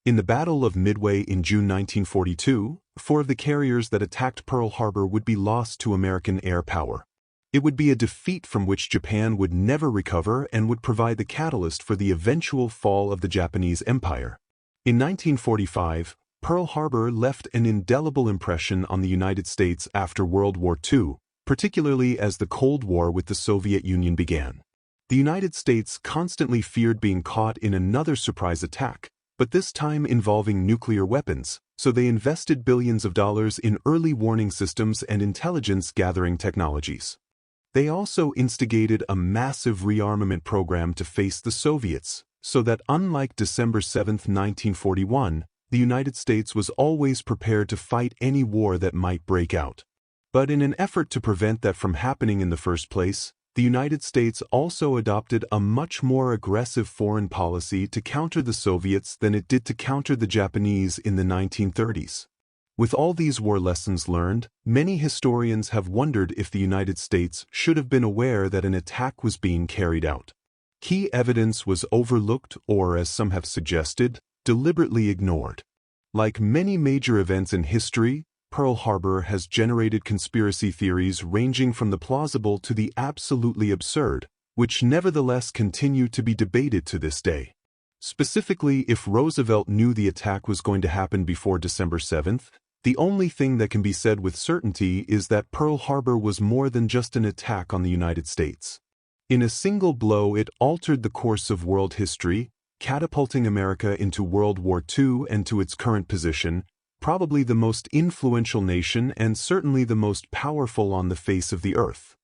In the Battle of Midway in June 1942, 4 of the carriers that attacked Pearl Harbor would be lost to American air power. It would be a defeat from which Japan would never recover and would provide the catalyst for the eventual fall of the Japanese Empire. In 1945, Pearl Harbor left an indelible impression on the United States after World War II, particularly as the Cold War with the Soviet Union began. The United States constantly feared being caught in another surprise attack, but this time involving nuclear weapons, so they invested billions of dollars in early warning systems and intelligence-gathering technologies. They also instigated a massive rearmament program to face the Soviets, so that unlike December 7, 1941, the United States was always prepared to fight any war that might break out. But in an effort to prevent that from happening in the first place, the United States also adopted a much more aggressive foreign policy to counter the Soviets than it did to counter the Japanese in the 1930s. With all these war lessons learned, many historians have wondered if the United States should have been aware that an attack was being carried out. Key evidence was overlooked or, as some have suggested, deliberately ignored. Like many major events in history, Pearl Harbor has generated conspiracy theories ranging from the plausible to the absolutely absurd, which nevertheless continue to be debated to this day. Specifically, if Roosevelt knew the attack was going to happen before December 7th, the only thing that can be said with certainty is that Pearl Harbor was more than just an attack on the United States. In a single blow, it altered the course of world history, catapulting America into World War II and to its current position, probably the most influential nation and certainly the most powerful on the face of the earth.